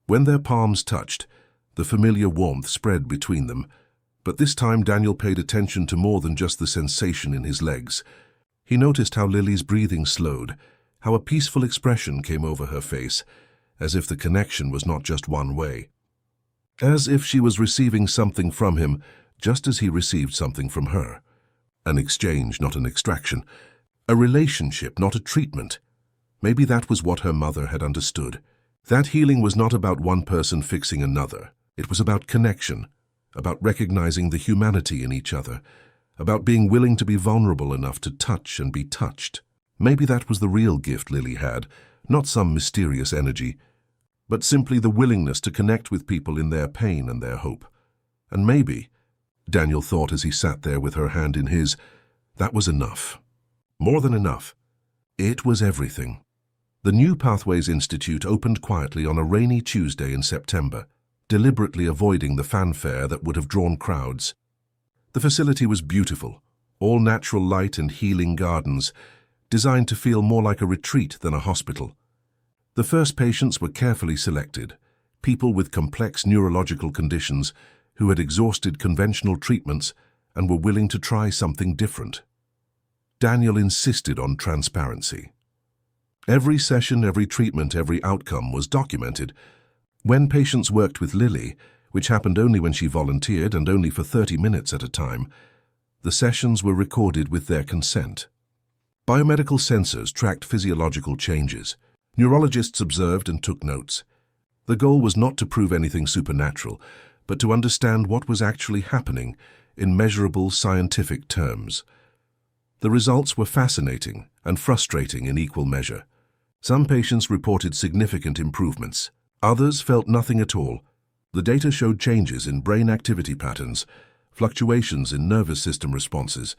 When their palms touched, the familiar warmth spread between them. But this time Daniel paid attention to more than just the sensation in his legs. He noticed how Lily's breathing slowed, how a peaceful expression came over her face, as if the connection was not just one way. As if she was receiving something from him, just as he received something from her. An exchange, not an extraction. A relationship, not a treatment. Maybe that was what her mother had understood. That healing was not about one person fixing another. It was about connection, about recognizing the humanity in each other, about being willing to be vulnerable enough to touch and be touched. Maybe that was the real gift Lily had, not some mysterious energy, but simply the willingness to connect with people in their pain and their hope. And maybe, Daniel thought as he sat there with her hand in his, that was enough. More than enough. It was everything. The New Pathways Institute opened quietly on a rainy Tuesday in September, deliberately avoiding the fanfare that would have drawn crowds. The facility was beautiful, all natural light and healing gardens, designed to feel more like a retreat than a hospital. The first patients were carefully selected, people with complex neurological conditions who had exhausted conventional treatments and were willing to try something different. Daniel insisted on transparency. Every session, every treatment, every outcome was documented. When patients worked with Lily, which happened only when she volunteered and only for 30 minutes at a time, the sessions were recorded with their consent. Biomedical sensors tracked physiological changes. Neurologists observed and took notes. The goal was not to prove anything supernatural, but to understand what was actually happening in measurable scientific terms. The results were fascinating and frustrating in equal measure. Some patients reported significant improvements. Others felt nothing at all. The data showed changes in brain activity patterns, fluctuations in nervous system responses,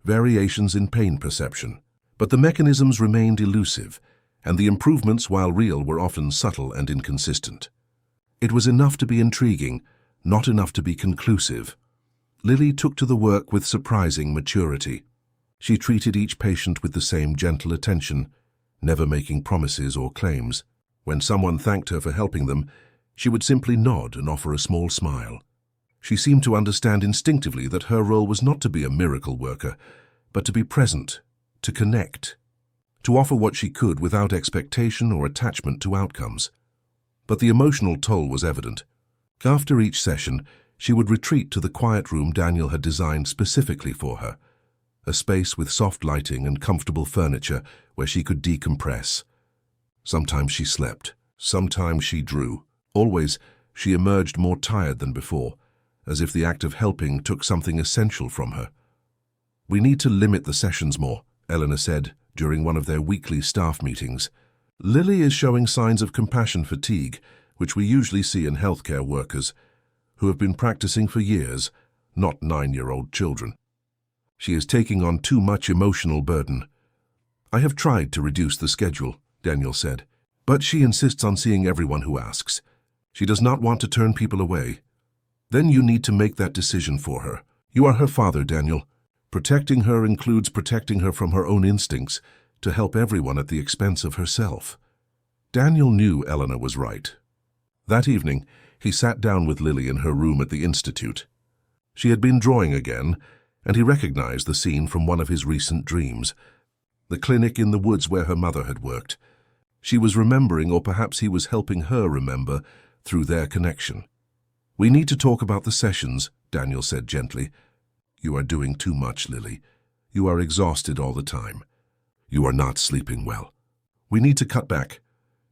variations in pain perception. But the mechanisms remained elusive, and the improvements, while real, were often subtle and inconsistent. It was enough to be intriguing, not enough to be conclusive. Lily took to the work with surprising maturity. She treated each patient with the same gentle attention, never making promises or claims. When someone thanked her for helping them, She would simply nod and offer a small smile. She seemed to understand instinctively that her role was not to be a miracle worker, but to be present, to connect, to offer what she could without expectation or attachment to outcomes. But the emotional toll was evident. After each session, she would retreat to the quiet room Daniel had designed specifically for her, a space with soft lighting and comfortable furniture where she could decompress. Sometimes she slept, sometimes she drew. Always, she emerged more tired than before, as if the act of helping took something essential from her. "We need to limit the sessions more," Eleanor said during one of their weekly staff meetings. "Lily is showing signs of compassion fatigue, which we usually see in healthcare workers who have been practicing for years, not 9-year-old children. She is taking on too much emotional burden." "I have tried to reduce the schedule," Daniel said, "but she insists on seeing everyone who asks. She does not want to turn people away." "Then you need to make that decision for her. You are her father, Daniel. Protecting her includes protecting her from her own instincts to help everyone at the expense of herself." Daniel knew Eleanor was right. That evening, he sat down with Lily in her room at the Institute. She had been drawing again, and he recognized the scene from one of his recent dreams, the clinic in the woods where her mother had worked. She was remembering, or perhaps he was helping her remember, through their connection. "We need to talk about the sessions," Daniel said gently. "You are doing too much, Lily. You are exhausted all the time. You are not sleeping well. We need to cut back."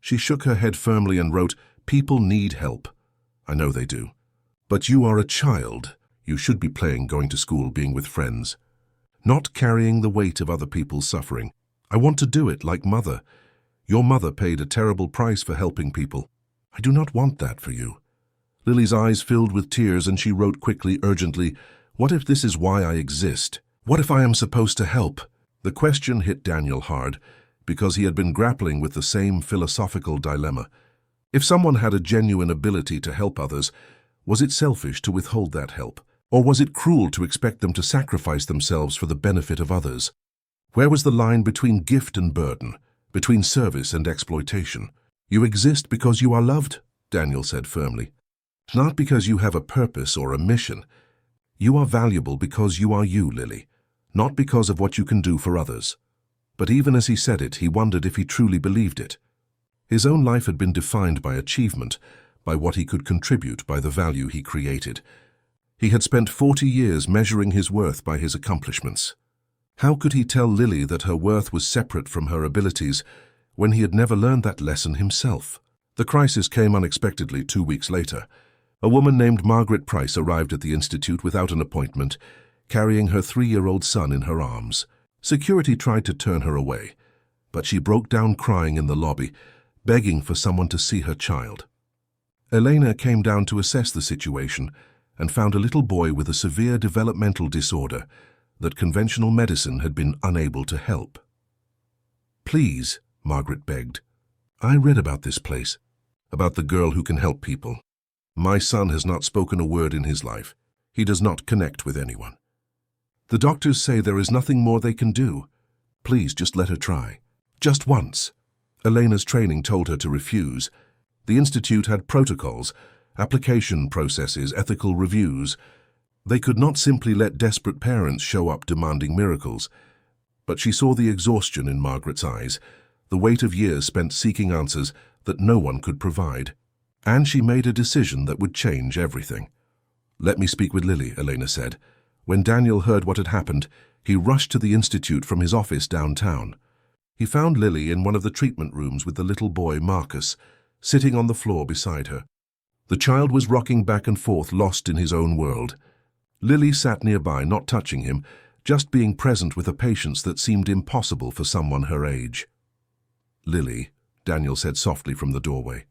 She shook her head firmly and wrote, "People need help. I know they do. But you are a child. You should be playing, going to school, being with friends, not carrying the weight of other people's suffering. I want to do it like Mother. Your mother paid a terrible price for helping people. I do not want that for you." Lily's eyes filled with tears, and she wrote quickly, urgently, "What if this is why I exist? What if I am supposed to help?" The question hit Daniel hard, because he had been grappling with the same philosophical dilemma. If someone had a genuine ability to help others, was it selfish to withhold that help? Or was it cruel to expect them to sacrifice themselves for the benefit of others? Where was the line between gift and burden, between service and exploitation? "You exist because you are loved," Daniel said firmly. "Not because you have a purpose or a mission. You are valuable because you are you, Lily, not because of what you can do for others." But even as he said it, he wondered if he truly believed it. His own life had been defined by achievement, by what he could contribute, by the value he created. He had spent 40 years measuring his worth by his accomplishments. How could he tell Lily that her worth was separate from her abilities when he had never learned that lesson himself? The crisis came unexpectedly 2 weeks later. A woman named Margaret Price arrived at the Institute without an appointment, carrying her 3-year-old son in her arms. Security tried to turn her away, but she broke down crying in the lobby, begging for someone to see her child. Elena came down to assess the situation and found a little boy with a severe developmental disorder that conventional medicine had been unable to help. "Please," Margaret begged. "I read about this place, about the girl who can help people. My son has not spoken a word in his life. He does not connect with anyone. The doctors say there is nothing more they can do. Please just let her try. Just once." Elena's training told her to refuse. The Institute had protocols, application processes, ethical reviews. They could not simply let desperate parents show up demanding miracles. But she saw the exhaustion in Margaret's eyes, the weight of years spent seeking answers that no one could provide. And she made a decision that would change everything. "Let me speak with Lily," Elena said. When Daniel heard what had happened, he rushed to the Institute from his office downtown. He found Lily in one of the treatment rooms with the little boy, Marcus, sitting on the floor beside her. The child was rocking back and forth, lost in his own world. Lily sat nearby, not touching him, just being present with a patience that seemed impossible for someone her age. "Lily," Daniel said softly from the doorway,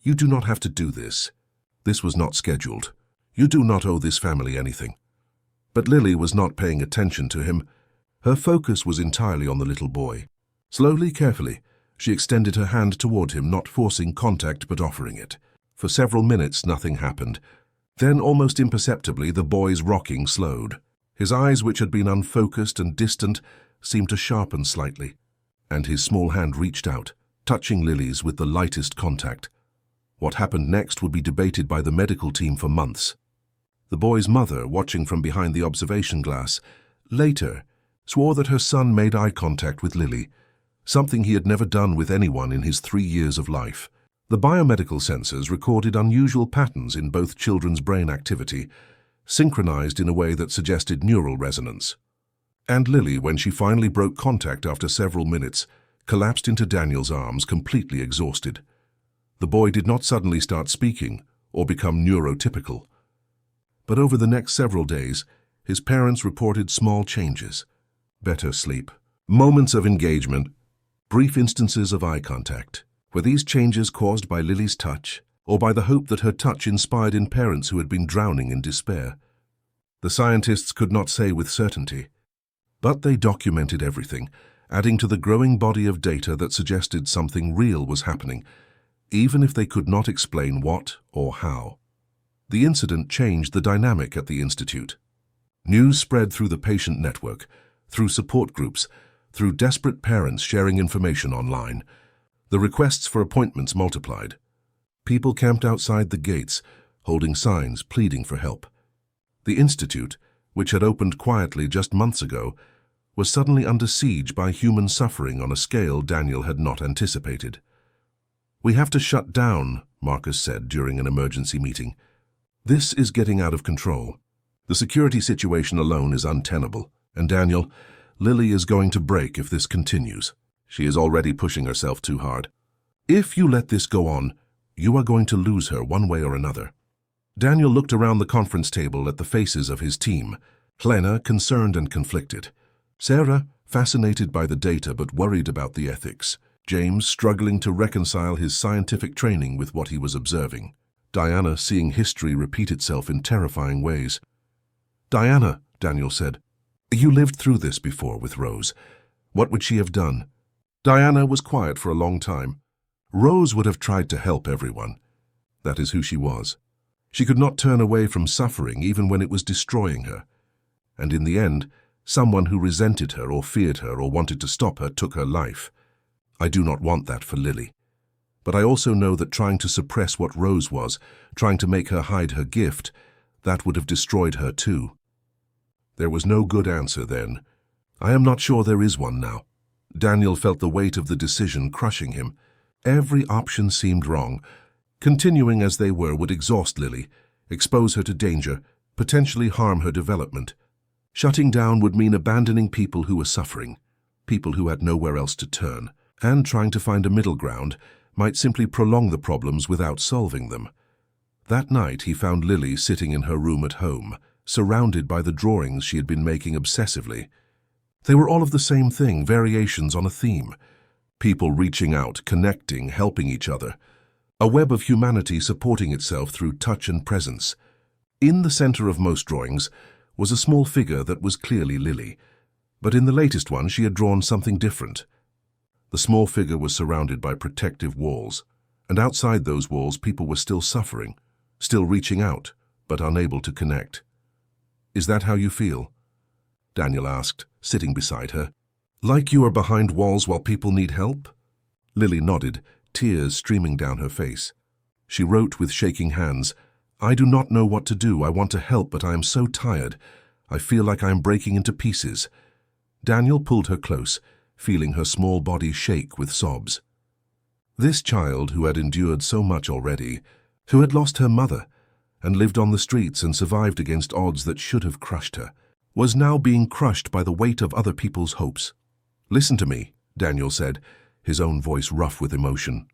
"you do not have to do this. This was not scheduled. You do not owe this family anything." But Lily was not paying attention to him. Her focus was entirely on the little boy. Slowly, carefully, she extended her hand toward him, not forcing contact but offering it. For several minutes, nothing happened. Then, almost imperceptibly, the boy's rocking slowed. His eyes, which had been unfocused and distant, seemed to sharpen slightly, and his small hand reached out, touching Lily's with the lightest contact. What happened next would be debated by the medical team for months. The boy's mother, watching from behind the observation glass, later swore that her son made eye contact with Lily, something he had never done with anyone in his 3 years of life. The biomedical sensors recorded unusual patterns in both children's brain activity, synchronized in a way that suggested neural resonance. And Lily, when she finally broke contact after several minutes, collapsed into Daniel's arms, completely exhausted. The boy did not suddenly start speaking or become neurotypical. But over the next several days, his parents reported small changes: better sleep, moments of engagement, brief instances of eye contact. Were these changes caused by Lily's touch, or by the hope that her touch inspired in parents who had been drowning in despair? The scientists could not say with certainty, but they documented everything, adding to the growing body of data that suggested something real was happening, even if they could not explain what or how. The incident changed the dynamic at the institute. News spread through the patient network, through support groups, through desperate parents sharing information online. The requests for appointments multiplied. People camped outside the gates, holding signs, pleading for help. The institute, which had opened quietly just months ago, was suddenly under siege by human suffering on a scale Daniel had not anticipated. "We have to shut down," Marcus said during an emergency meeting. "This is getting out of control. The security situation alone is untenable. And Daniel, Lily is going to break if this continues. She is already pushing herself too hard. If you let this go on, you are going to lose her one way or another." Daniel looked around the conference table at the faces of his team. Helena, concerned and conflicted. Sarah, fascinated by the data but worried about the ethics. James, struggling to reconcile his scientific training with what he was observing. Diana, seeing history repeat itself in terrifying ways. "Diana," Daniel said, "you lived through this before with Rose. What would she have done?" Diana was quiet for a long time. Rose would have tried to help everyone. That is who she was. She could not turn away from suffering even when it was destroying her. And in the end, someone who resented her or feared her or wanted to stop her took her life. I do not want that for Lily. But I also know that trying to suppress what Rose was, trying to make her hide her gift, that would have destroyed her too. There was no good answer then. I am not sure there is one now. Daniel felt the weight of the decision crushing him. Every option seemed wrong. Continuing as they were would exhaust Lily, expose her to danger, potentially harm her development. Shutting down would mean abandoning people who were suffering, people who had nowhere else to turn, and trying to find a middle ground might simply prolong the problems without solving them. That night he found Lily sitting in her room at home, surrounded by the drawings she had been making obsessively. They were all of the same thing, variations on a theme. People reaching out, connecting, helping each other. A web of humanity supporting itself through touch and presence. In the center of most drawings was a small figure that was clearly Lily, but in the latest one she had drawn something different. The small figure was surrounded by protective walls, and outside those walls people were still suffering, still reaching out, but unable to connect. "Is that how you feel?" Daniel asked, sitting beside her. "Like you are behind walls while people need help?" Lily nodded, tears streaming down her face. She wrote with shaking hands, "I do not know what to do. I want to help, but I am so tired. I feel like I am breaking into pieces." Daniel pulled her close, feeling her small body shake with sobs. This child, who had endured so much already, who had lost her mother and lived on the streets and survived against odds that should have crushed her, was now being crushed by the weight of other people's hopes. "Listen to me," Daniel said, his own voice rough with emotion.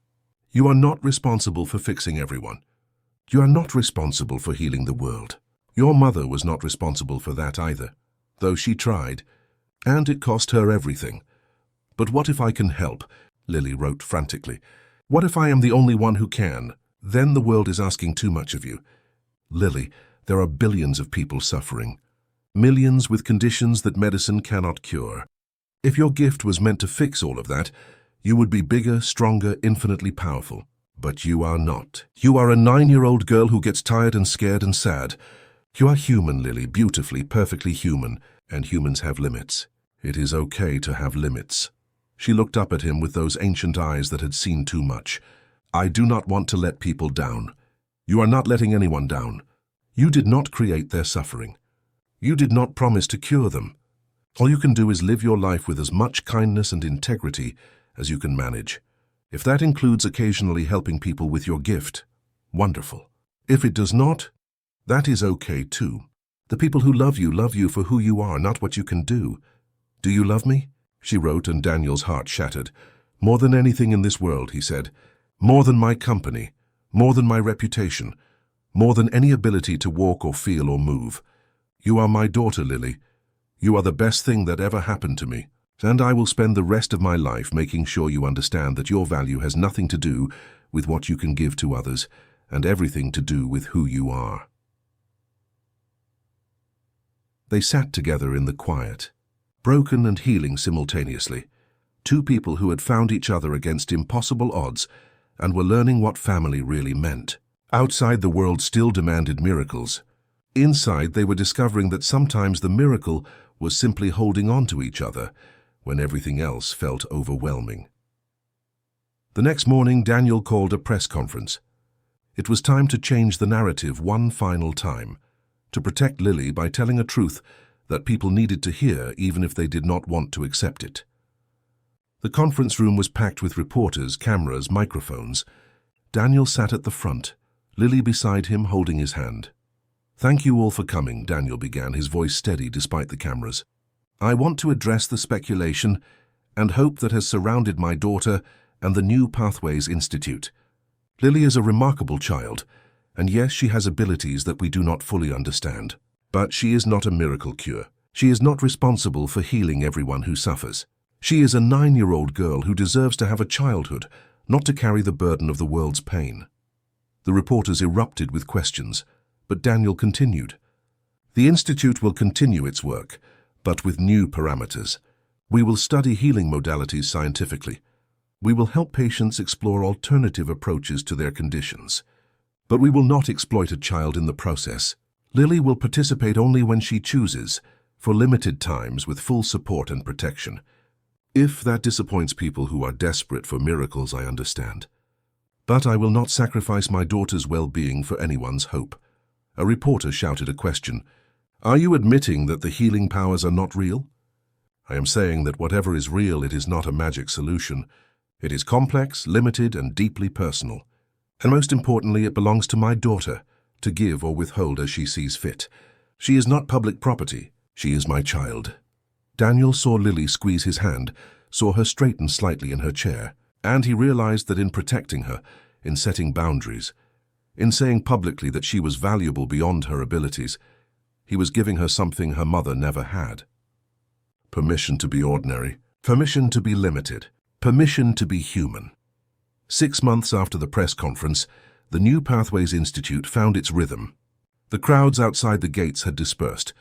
"You are not responsible for fixing everyone. You are not responsible for healing the world. Your mother was not responsible for that either, though she tried, and it cost her everything. But what if I can help?" Lily wrote frantically. "What if I am the only one who can? Then the world is asking too much of you. Lily, there are billions of people suffering. Millions with conditions that medicine cannot cure. If your gift was meant to fix all of that, you would be bigger, stronger, infinitely powerful. But you are not. You are a 9-year-old girl who gets tired and scared and sad. You are human, Lily, beautifully, perfectly human, and humans have limits. It is okay to have limits." She looked up at him with those ancient eyes that had seen too much. I do not want to let people down. You are not letting anyone down. You did not create their suffering. You did not promise to cure them. All you can do is live your life with as much kindness and integrity as you can manage. If that includes occasionally helping people with your gift, wonderful. If it does not, that is okay too. The people who love you for who you are, not what you can do. Do you love me? She wrote, and Daniel's heart shattered. More than anything in this world, he said. More than my company. More than my reputation. More than any ability to walk or feel or move. You are my daughter, Lily. You are the best thing that ever happened to me. And I will spend the rest of my life making sure you understand that your value has nothing to do with what you can give to others, and everything to do with who you are. They sat together in the quiet, broken and healing simultaneously. Two people who had found each other against impossible odds and were learning what family really meant. Outside, the world still demanded miracles. Inside, they were discovering that sometimes the miracle was simply holding on to each other when everything else felt overwhelming. The next morning, Daniel called a press conference. It was time to change the narrative one final time, to protect Lily by telling a truth that people needed to hear even if they did not want to accept it. The conference room was packed with reporters, cameras, microphones. Daniel sat at the front, Lily beside him holding his hand. "Thank you all for coming," Daniel began, his voice steady despite the cameras. "I want to address the speculation and hope that has surrounded my daughter and the New Pathways Institute. Lily is a remarkable child, and yes, she has abilities that we do not fully understand. But she is not a miracle cure. She is not responsible for healing everyone who suffers. She is a 9-year-old girl who deserves to have a childhood, not to carry the burden of the world's pain." The reporters erupted with questions, but Daniel continued. "The Institute will continue its work, but with new parameters. We will study healing modalities scientifically. We will help patients explore alternative approaches to their conditions. But we will not exploit a child in the process. Lily will participate only when she chooses, for limited times with full support and protection. If that disappoints people who are desperate for miracles, I understand. But I will not sacrifice my daughter's well-being for anyone's hope." A reporter shouted a question. "Are you admitting that the healing powers are not real?" "I am saying that whatever is real, it is not a magic solution. It is complex, limited, and deeply personal. And most importantly, it belongs to my daughter, to give or withhold as she sees fit. She is not public property. She is my child." Daniel saw Lily squeeze his hand, saw her straighten slightly in her chair, and he realized that in protecting her, in setting boundaries, in saying publicly that she was valuable beyond her abilities, he was giving her something her mother never had. Permission to be ordinary, permission to be limited, permission to be human. 6 months after the press conference, the New Pathways Institute found its rhythm. The crowds outside the gates had dispersed,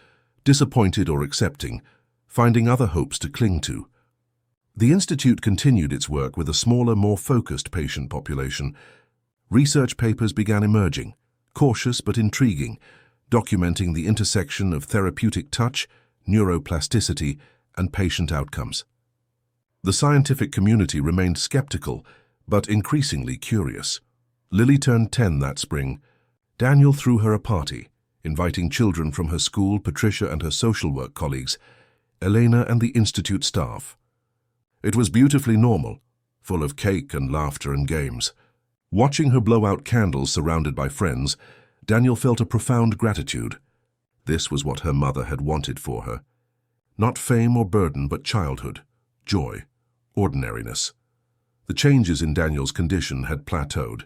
disappointed or accepting, finding other hopes to cling to. The Institute continued its work with a smaller, more focused patient population. Research papers began emerging, cautious but intriguing, documenting the intersection of therapeutic touch, neuroplasticity, and patient outcomes. The scientific community remained skeptical, but increasingly curious. Lily turned 10 that spring. Daniel threw her a party, inviting children from her school, Patricia and her social work colleagues, Elena and the Institute staff. It was beautifully normal, full of cake and laughter and games. Watching her blow out candles surrounded by friends, Daniel felt a profound gratitude. This was what her mother had wanted for her. Not fame or burden, but childhood, joy, ordinariness. The changes in Daniel's condition had plateaued.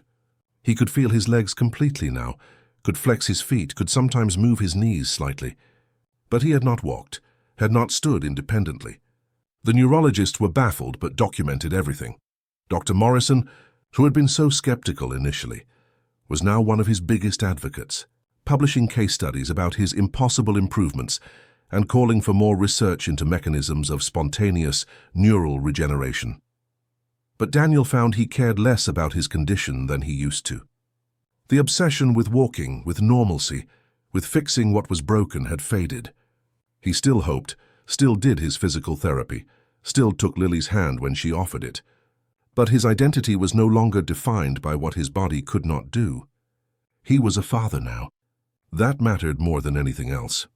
He could feel his legs completely now, could flex his feet, could sometimes move his knees slightly. But he had not walked, had not stood independently. The neurologists were baffled but documented everything. Dr. Morrison, who had been so skeptical initially, was now one of his biggest advocates, publishing case studies about his impossible improvements and calling for more research into mechanisms of spontaneous neural regeneration. But Daniel found he cared less about his condition than he used to. The obsession with walking, with normalcy, with fixing what was broken had faded. He still hoped, still did his physical therapy, still took Lily's hand when she offered it. But his identity was no longer defined by what his body could not do. He was a father now. That mattered more than anything else.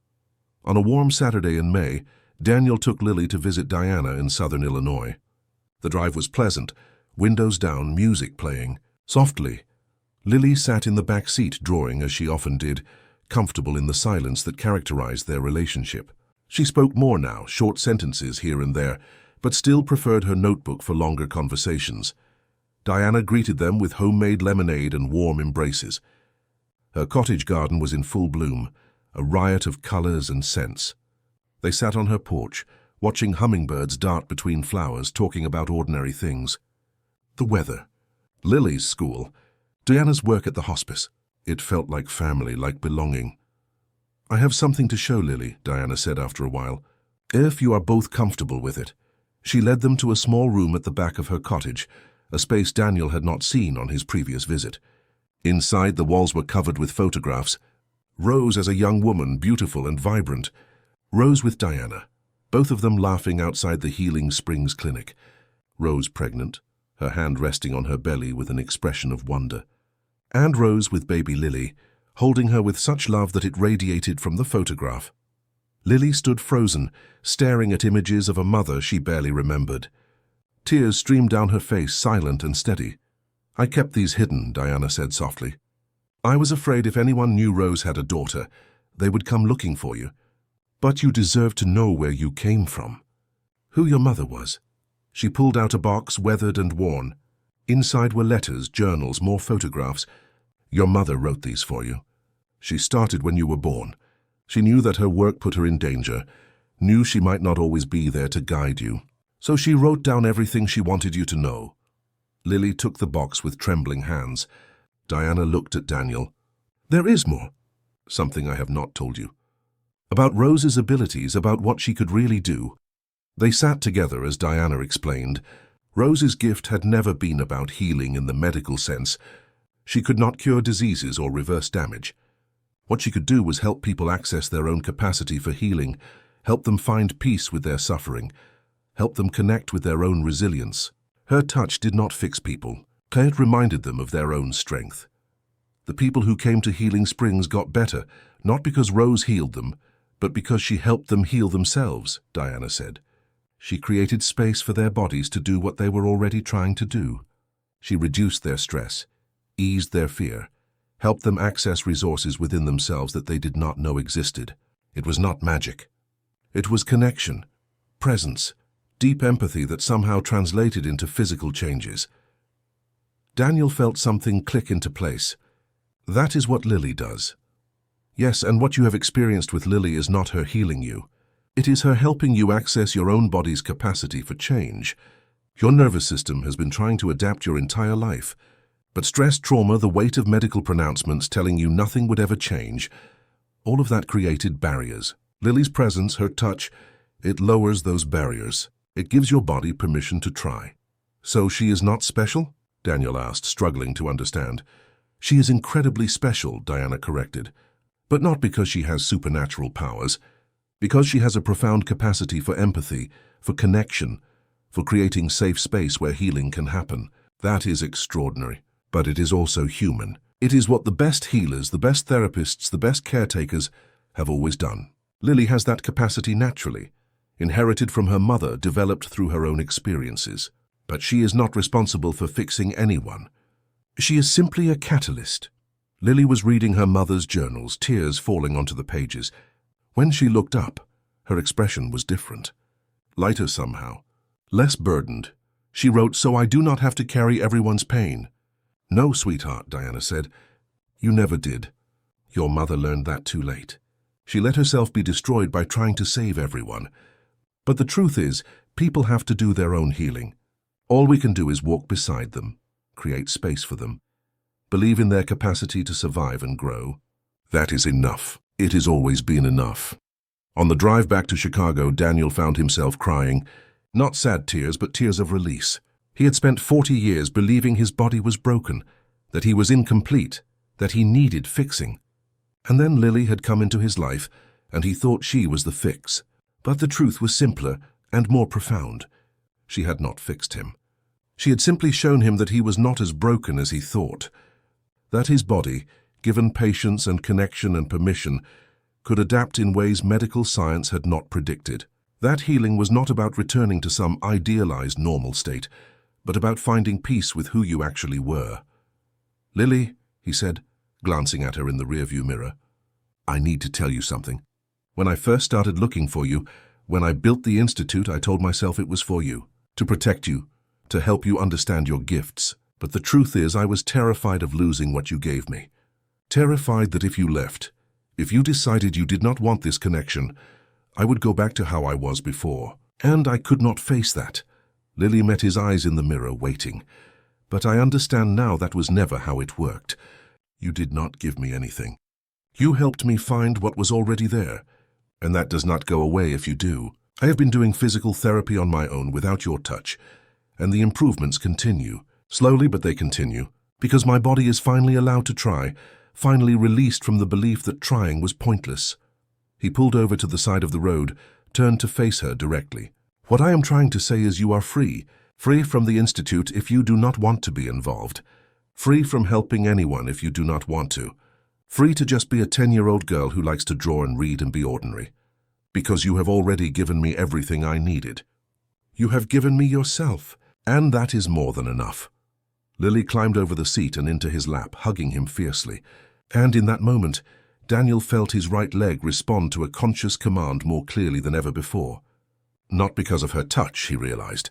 On a warm Saturday in May, Daniel took Lily to visit Diana in southern Illinois. The drive was pleasant, windows down, music playing. Softly, Lily sat in the back seat drawing, as she often did, comfortable in the silence that characterized their relationship. She spoke more now, short sentences here and there, but still preferred her notebook for longer conversations. Diana greeted them with homemade lemonade and warm embraces. Her cottage garden was in full bloom, a riot of colors and scents. They sat on her porch, watching hummingbirds dart between flowers, talking about ordinary things. The weather, Lily's school, Diana's work at the hospice. It felt like family, like belonging. "I have something to show Lily," Diana said after a while, "if you are both comfortable with it." She led them to a small room at the back of her cottage, a space Daniel had not seen on his previous visit. Inside, the walls were covered with photographs. Rose as a young woman, beautiful and vibrant. Rose with Diana, both of them laughing outside the Healing Springs clinic. Rose pregnant, her hand resting on her belly with an expression of wonder. And Rose with baby Lily, holding her with such love that it radiated from the photograph. Lily stood frozen, staring at images of a mother she barely remembered. Tears streamed down her face, silent and steady. "I kept these hidden," Diana said softly. "I was afraid if anyone knew Rose had a daughter, they would come looking for you. But you deserve to know where you came from. Who your mother was." She pulled out a box, weathered and worn. Inside were letters, journals, more photographs. "Your mother wrote these for you. She started when you were born. She knew that her work put her in danger, knew she might not always be there to guide you. So she wrote down everything she wanted you to know." Lily took the box with trembling hands. Diana looked at Daniel. "There is more. Something I have not told you. About Rose's abilities, about what she could really do." They sat together as Diana explained. Rose's gift had never been about healing in the medical sense. She could not cure diseases or reverse damage. What she could do was help people access their own capacity for healing, help them find peace with their suffering, help them connect with their own resilience. Her touch did not fix people. It reminded them of their own strength. The people who came to Healing Springs got better, not because Rose healed them, but because she helped them heal themselves, Diana said. She created space for their bodies to do what they were already trying to do. She reduced their stress, eased their fear, helped them access resources within themselves that they did not know existed. It was not magic. It was connection, presence, deep empathy that somehow translated into physical changes. Daniel felt something click into place. That is what Lily does. Yes, and what you have experienced with Lily is not her healing you. It is her helping you access your own body's capacity for change. Your nervous system has been trying to adapt your entire life, but stress, trauma, the weight of medical pronouncements telling you nothing would ever change, all of that created barriers. Lily's presence, her touch, it lowers those barriers. It gives your body permission to try. "So she is not special?" Daniel asked, struggling to understand. "She is incredibly special," Diana corrected, "but not because she has supernatural powers. Because she has a profound capacity for empathy, for connection, for creating safe space where healing can happen. That is extraordinary, but it is also human. It is what the best healers, the best therapists, the best caretakers have always done. Lily has that capacity naturally, inherited from her mother, developed through her own experiences. But she is not responsible for fixing anyone. She is simply a catalyst." Lily was reading her mother's journals, tears falling onto the pages. When she looked up, her expression was different. Lighter somehow, less burdened. She wrote, "So I do not have to carry everyone's pain." "No, sweetheart," Diana said. "You never did. Your mother learned that too late. She let herself be destroyed by trying to save everyone. But the truth is, people have to do their own healing. All we can do is walk beside them, create space for them, believe in their capacity to survive and grow. That is enough. It has always been enough." On the drive back to Chicago, Daniel found himself crying, not sad tears, but tears of release. He had spent 40 years believing his body was broken, that he was incomplete, that he needed fixing. And then Lily had come into his life, and he thought she was the fix. But the truth was simpler and more profound. She had not fixed him. She had simply shown him that he was not as broken as he thought, that his body, given patience and connection and permission, could adapt in ways medical science had not predicted. That healing was not about returning to some idealized normal state, but about finding peace with who you actually were. "Lily," he said, glancing at her in the rearview mirror, "I need to tell you something. When I first started looking for you, when I built the institute, I told myself it was for you, to protect you, to help you understand your gifts. But the truth is, I was terrified of losing what you gave me. Terrified that if you left, if you decided you did not want this connection, I would go back to how I was before. And I could not face that." Lily met his eyes in the mirror, waiting. "But I understand now that was never how it worked. You did not give me anything. You helped me find what was already there, and that does not go away if you do. I have been doing physical therapy on my own without your touch, and the improvements continue. Slowly, but they continue, because my body is finally allowed to try, finally released from the belief that trying was pointless." He pulled over to the side of the road, turned to face her directly. "What I am trying to say is you are free. Free from the institute if you do not want to be involved. Free from helping anyone if you do not want to. Free to just be a 10-year-old girl who likes to draw and read and be ordinary. Because you have already given me everything I needed. You have given me yourself, and that is more than enough." Lily climbed over the seat and into his lap, hugging him fiercely. And in that moment, Daniel felt his right leg respond to a conscious command more clearly than ever before. Not because of her touch, he realized,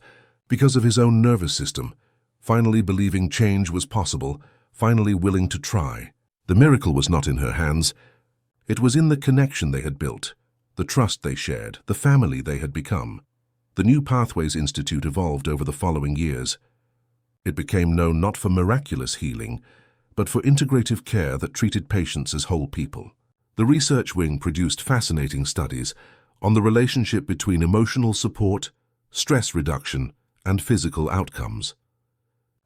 because of his own nervous system, finally believing change was possible, finally willing to try. The miracle was not in her hands. It was in the connection they had built, the trust they shared, the family they had become. The New Pathways Institute evolved over the following years. It became known not for miraculous healing, but for integrative care that treated patients as whole people. The research wing produced fascinating studies on the relationship between emotional support, stress reduction, and physical outcomes.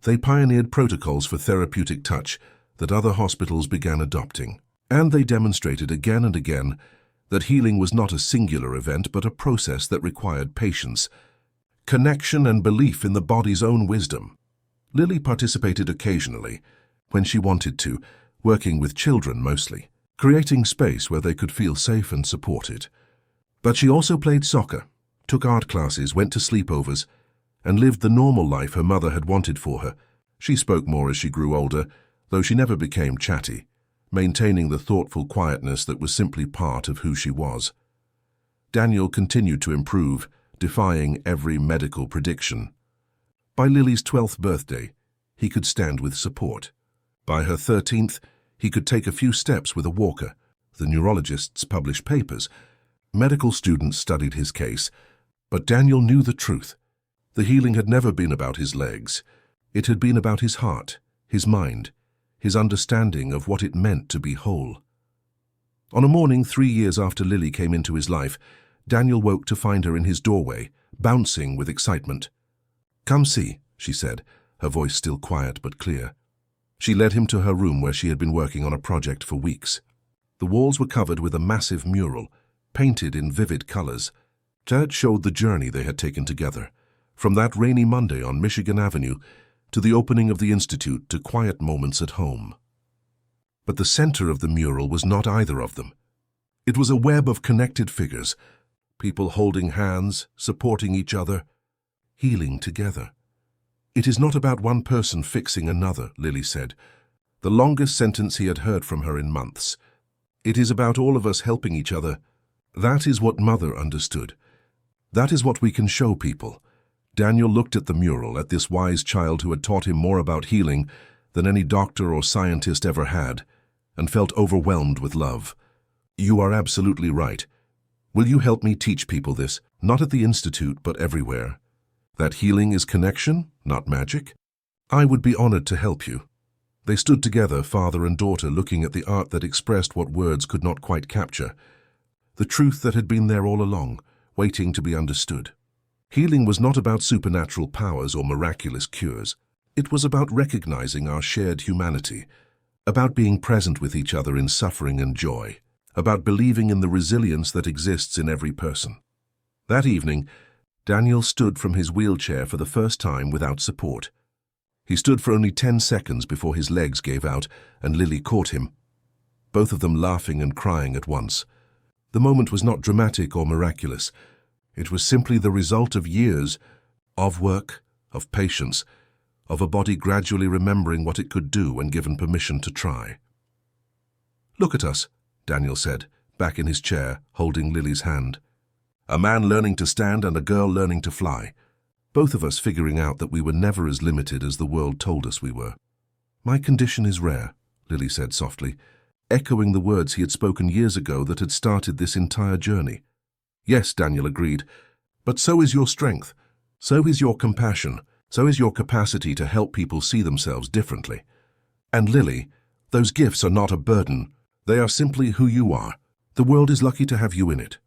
They pioneered protocols for therapeutic touch that other hospitals began adopting, and they demonstrated again and again that healing was not a singular event but a process that required patience, connection, and belief in the body's own wisdom. Lily participated occasionally, when she wanted to, working with children mostly, creating space where they could feel safe and supported. But she also played soccer, took art classes, went to sleepovers, and lived the normal life her mother had wanted for her. She spoke more as she grew older, though she never became chatty, maintaining the thoughtful quietness that was simply part of who she was. Daniel continued to improve, defying every medical prediction. By Lily's 12th birthday, he could stand with support. By her 13th, he could take a few steps with a walker. The neurologists published papers. Medical students studied his case. But Daniel knew the truth. The healing had never been about his legs. It had been about his heart, his mind, his understanding of what it meant to be whole. On a morning 3 years after Lily came into his life, Daniel woke to find her in his doorway, bouncing with excitement. "Come see," she said, her voice still quiet but clear. She led him to her room where she had been working on a project for weeks. The walls were covered with a massive mural, painted in vivid colors. That showed the journey they had taken together, from that rainy Monday on Michigan Avenue to the opening of the Institute to quiet moments at home. But the center of the mural was not either of them. It was a web of connected figures, people holding hands, supporting each other, healing together. "It is not about one person fixing another," Lily said, the longest sentence he had heard from her in months. "It is about all of us helping each other. That is what Mother understood. That is what we can show people." Daniel looked at the mural, at this wise child who had taught him more about healing than any doctor or scientist ever had, and felt overwhelmed with love. "You are absolutely right. Will you help me teach people this, not at the Institute, but everywhere? That healing is connection, not magic? I would be honored to help you." They stood together, father and daughter, looking at the art that expressed what words could not quite capture, the truth that had been there all along, waiting to be understood. Healing was not about supernatural powers or miraculous cures. It was about recognizing our shared humanity, about being present with each other in suffering and joy, about believing in the resilience that exists in every person. That evening, Daniel stood from his wheelchair for the first time without support. He stood for only 10 seconds before his legs gave out and Lily caught him, both of them laughing and crying at once. The moment was not dramatic or miraculous. It was simply the result of years of work, of patience, of a body gradually remembering what it could do when given permission to try. "Look at us," Daniel said, back in his chair, holding Lily's hand. "A man learning to stand and a girl learning to fly. Both of us figuring out that we were never as limited as the world told us we were." "My condition is rare," Lily said softly, echoing the words he had spoken years ago that had started this entire journey. "Yes," Daniel agreed, "but so is your strength. So is your compassion. So is your capacity to help people see themselves differently. And Lily, those gifts are not a burden. They are simply who you are. The world is lucky to have you in it."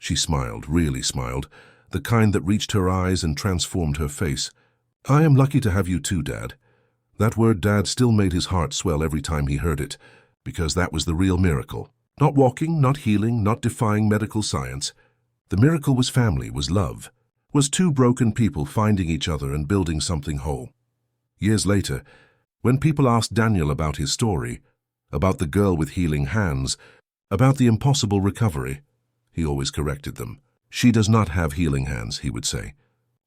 She smiled, really smiled, the kind that reached her eyes and transformed her face. "I am lucky to have you too, Dad." That word Dad still made his heart swell every time he heard it, because that was the real miracle. Not walking, not healing, not defying medical science. The miracle was family, was love, was two broken people finding each other and building something whole. Years later, when people asked Daniel about his story, about the girl with healing hands, about the impossible recovery, he always corrected them. "She does not have healing hands," he would say.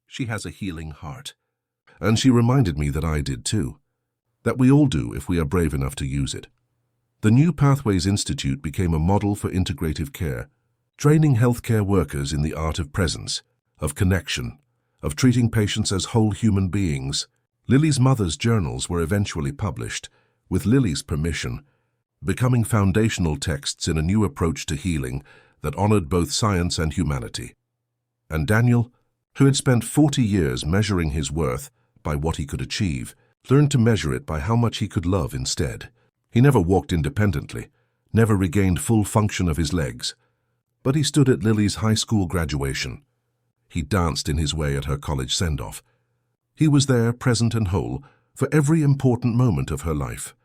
"She has a healing heart." And she reminded me that I did too, that we all do if we are brave enough to use it. The New Pathways Institute became a model for integrative care, training healthcare workers in the art of presence, of connection, of treating patients as whole human beings. Lily's mother's journals were eventually published, with Lily's permission, becoming foundational texts in a new approach to healing that honored both science and humanity. And Daniel, who had spent 40 years measuring his worth by what he could achieve, learned to measure it by how much he could love instead. He never walked independently, never regained full function of his legs, but he stood at Lily's high school graduation. He danced in his way at her college send-off. He was there, present and whole, for every important moment of her life.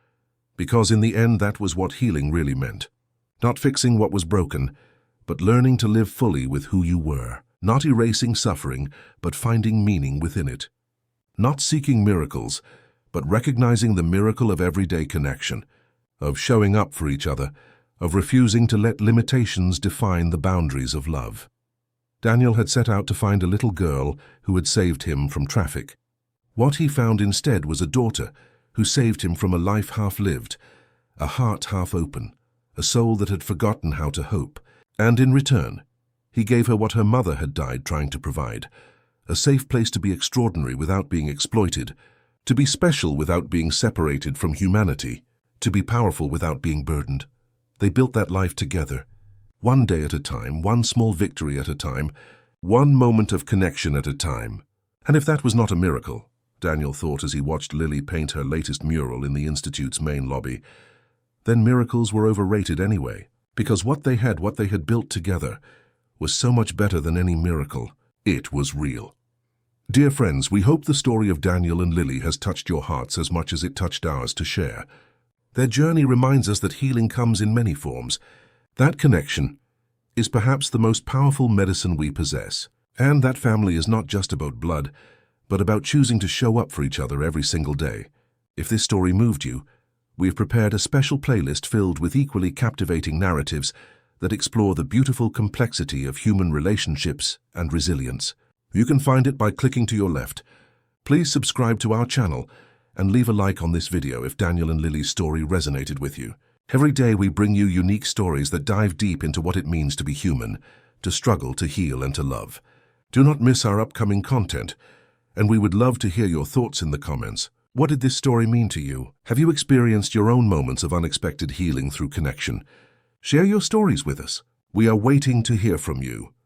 Because in the end that was what healing really meant. Not fixing what was broken, but learning to live fully with who you were. Not erasing suffering, but finding meaning within it. Not seeking miracles, but recognizing the miracle of everyday connection, of showing up for each other, of refusing to let limitations define the boundaries of love. Daniel had set out to find a little girl who had saved him from traffic. What he found instead was a daughter who saved him from a life half-lived, a heart half-open, a soul that had forgotten how to hope. And in return, he gave her what her mother had died trying to provide, a safe place to be extraordinary without being exploited, to be special without being separated from humanity, to be powerful without being burdened. They built that life together, one day at a time, one small victory at a time, one moment of connection at a time. And if that was not a miracle, Daniel thought as he watched Lily paint her latest mural in the Institute's main lobby, then miracles were overrated anyway, because what they had built together was so much better than any miracle. It was real. Dear friends, we hope the story of Daniel and Lily has touched your hearts as much as it touched ours to share. Their journey reminds us that healing comes in many forms. That connection is perhaps the most powerful medicine we possess. And that family is not just about blood, but about choosing to show up for each other every single day. If this story moved you, we have prepared a special playlist filled with equally captivating narratives that explore the beautiful complexity of human relationships and resilience. You can find it by clicking to your left. Please subscribe to our channel and leave a like on this video if Daniel and Lily's story resonated with you. Every day we bring you unique stories that dive deep into what it means to be human, to struggle, to heal, and to love. Do not miss our upcoming content, and we would love to hear your thoughts in the comments. What did this story mean to you? Have you experienced your own moments of unexpected healing through connection? Share your stories with us. We are waiting to hear from you.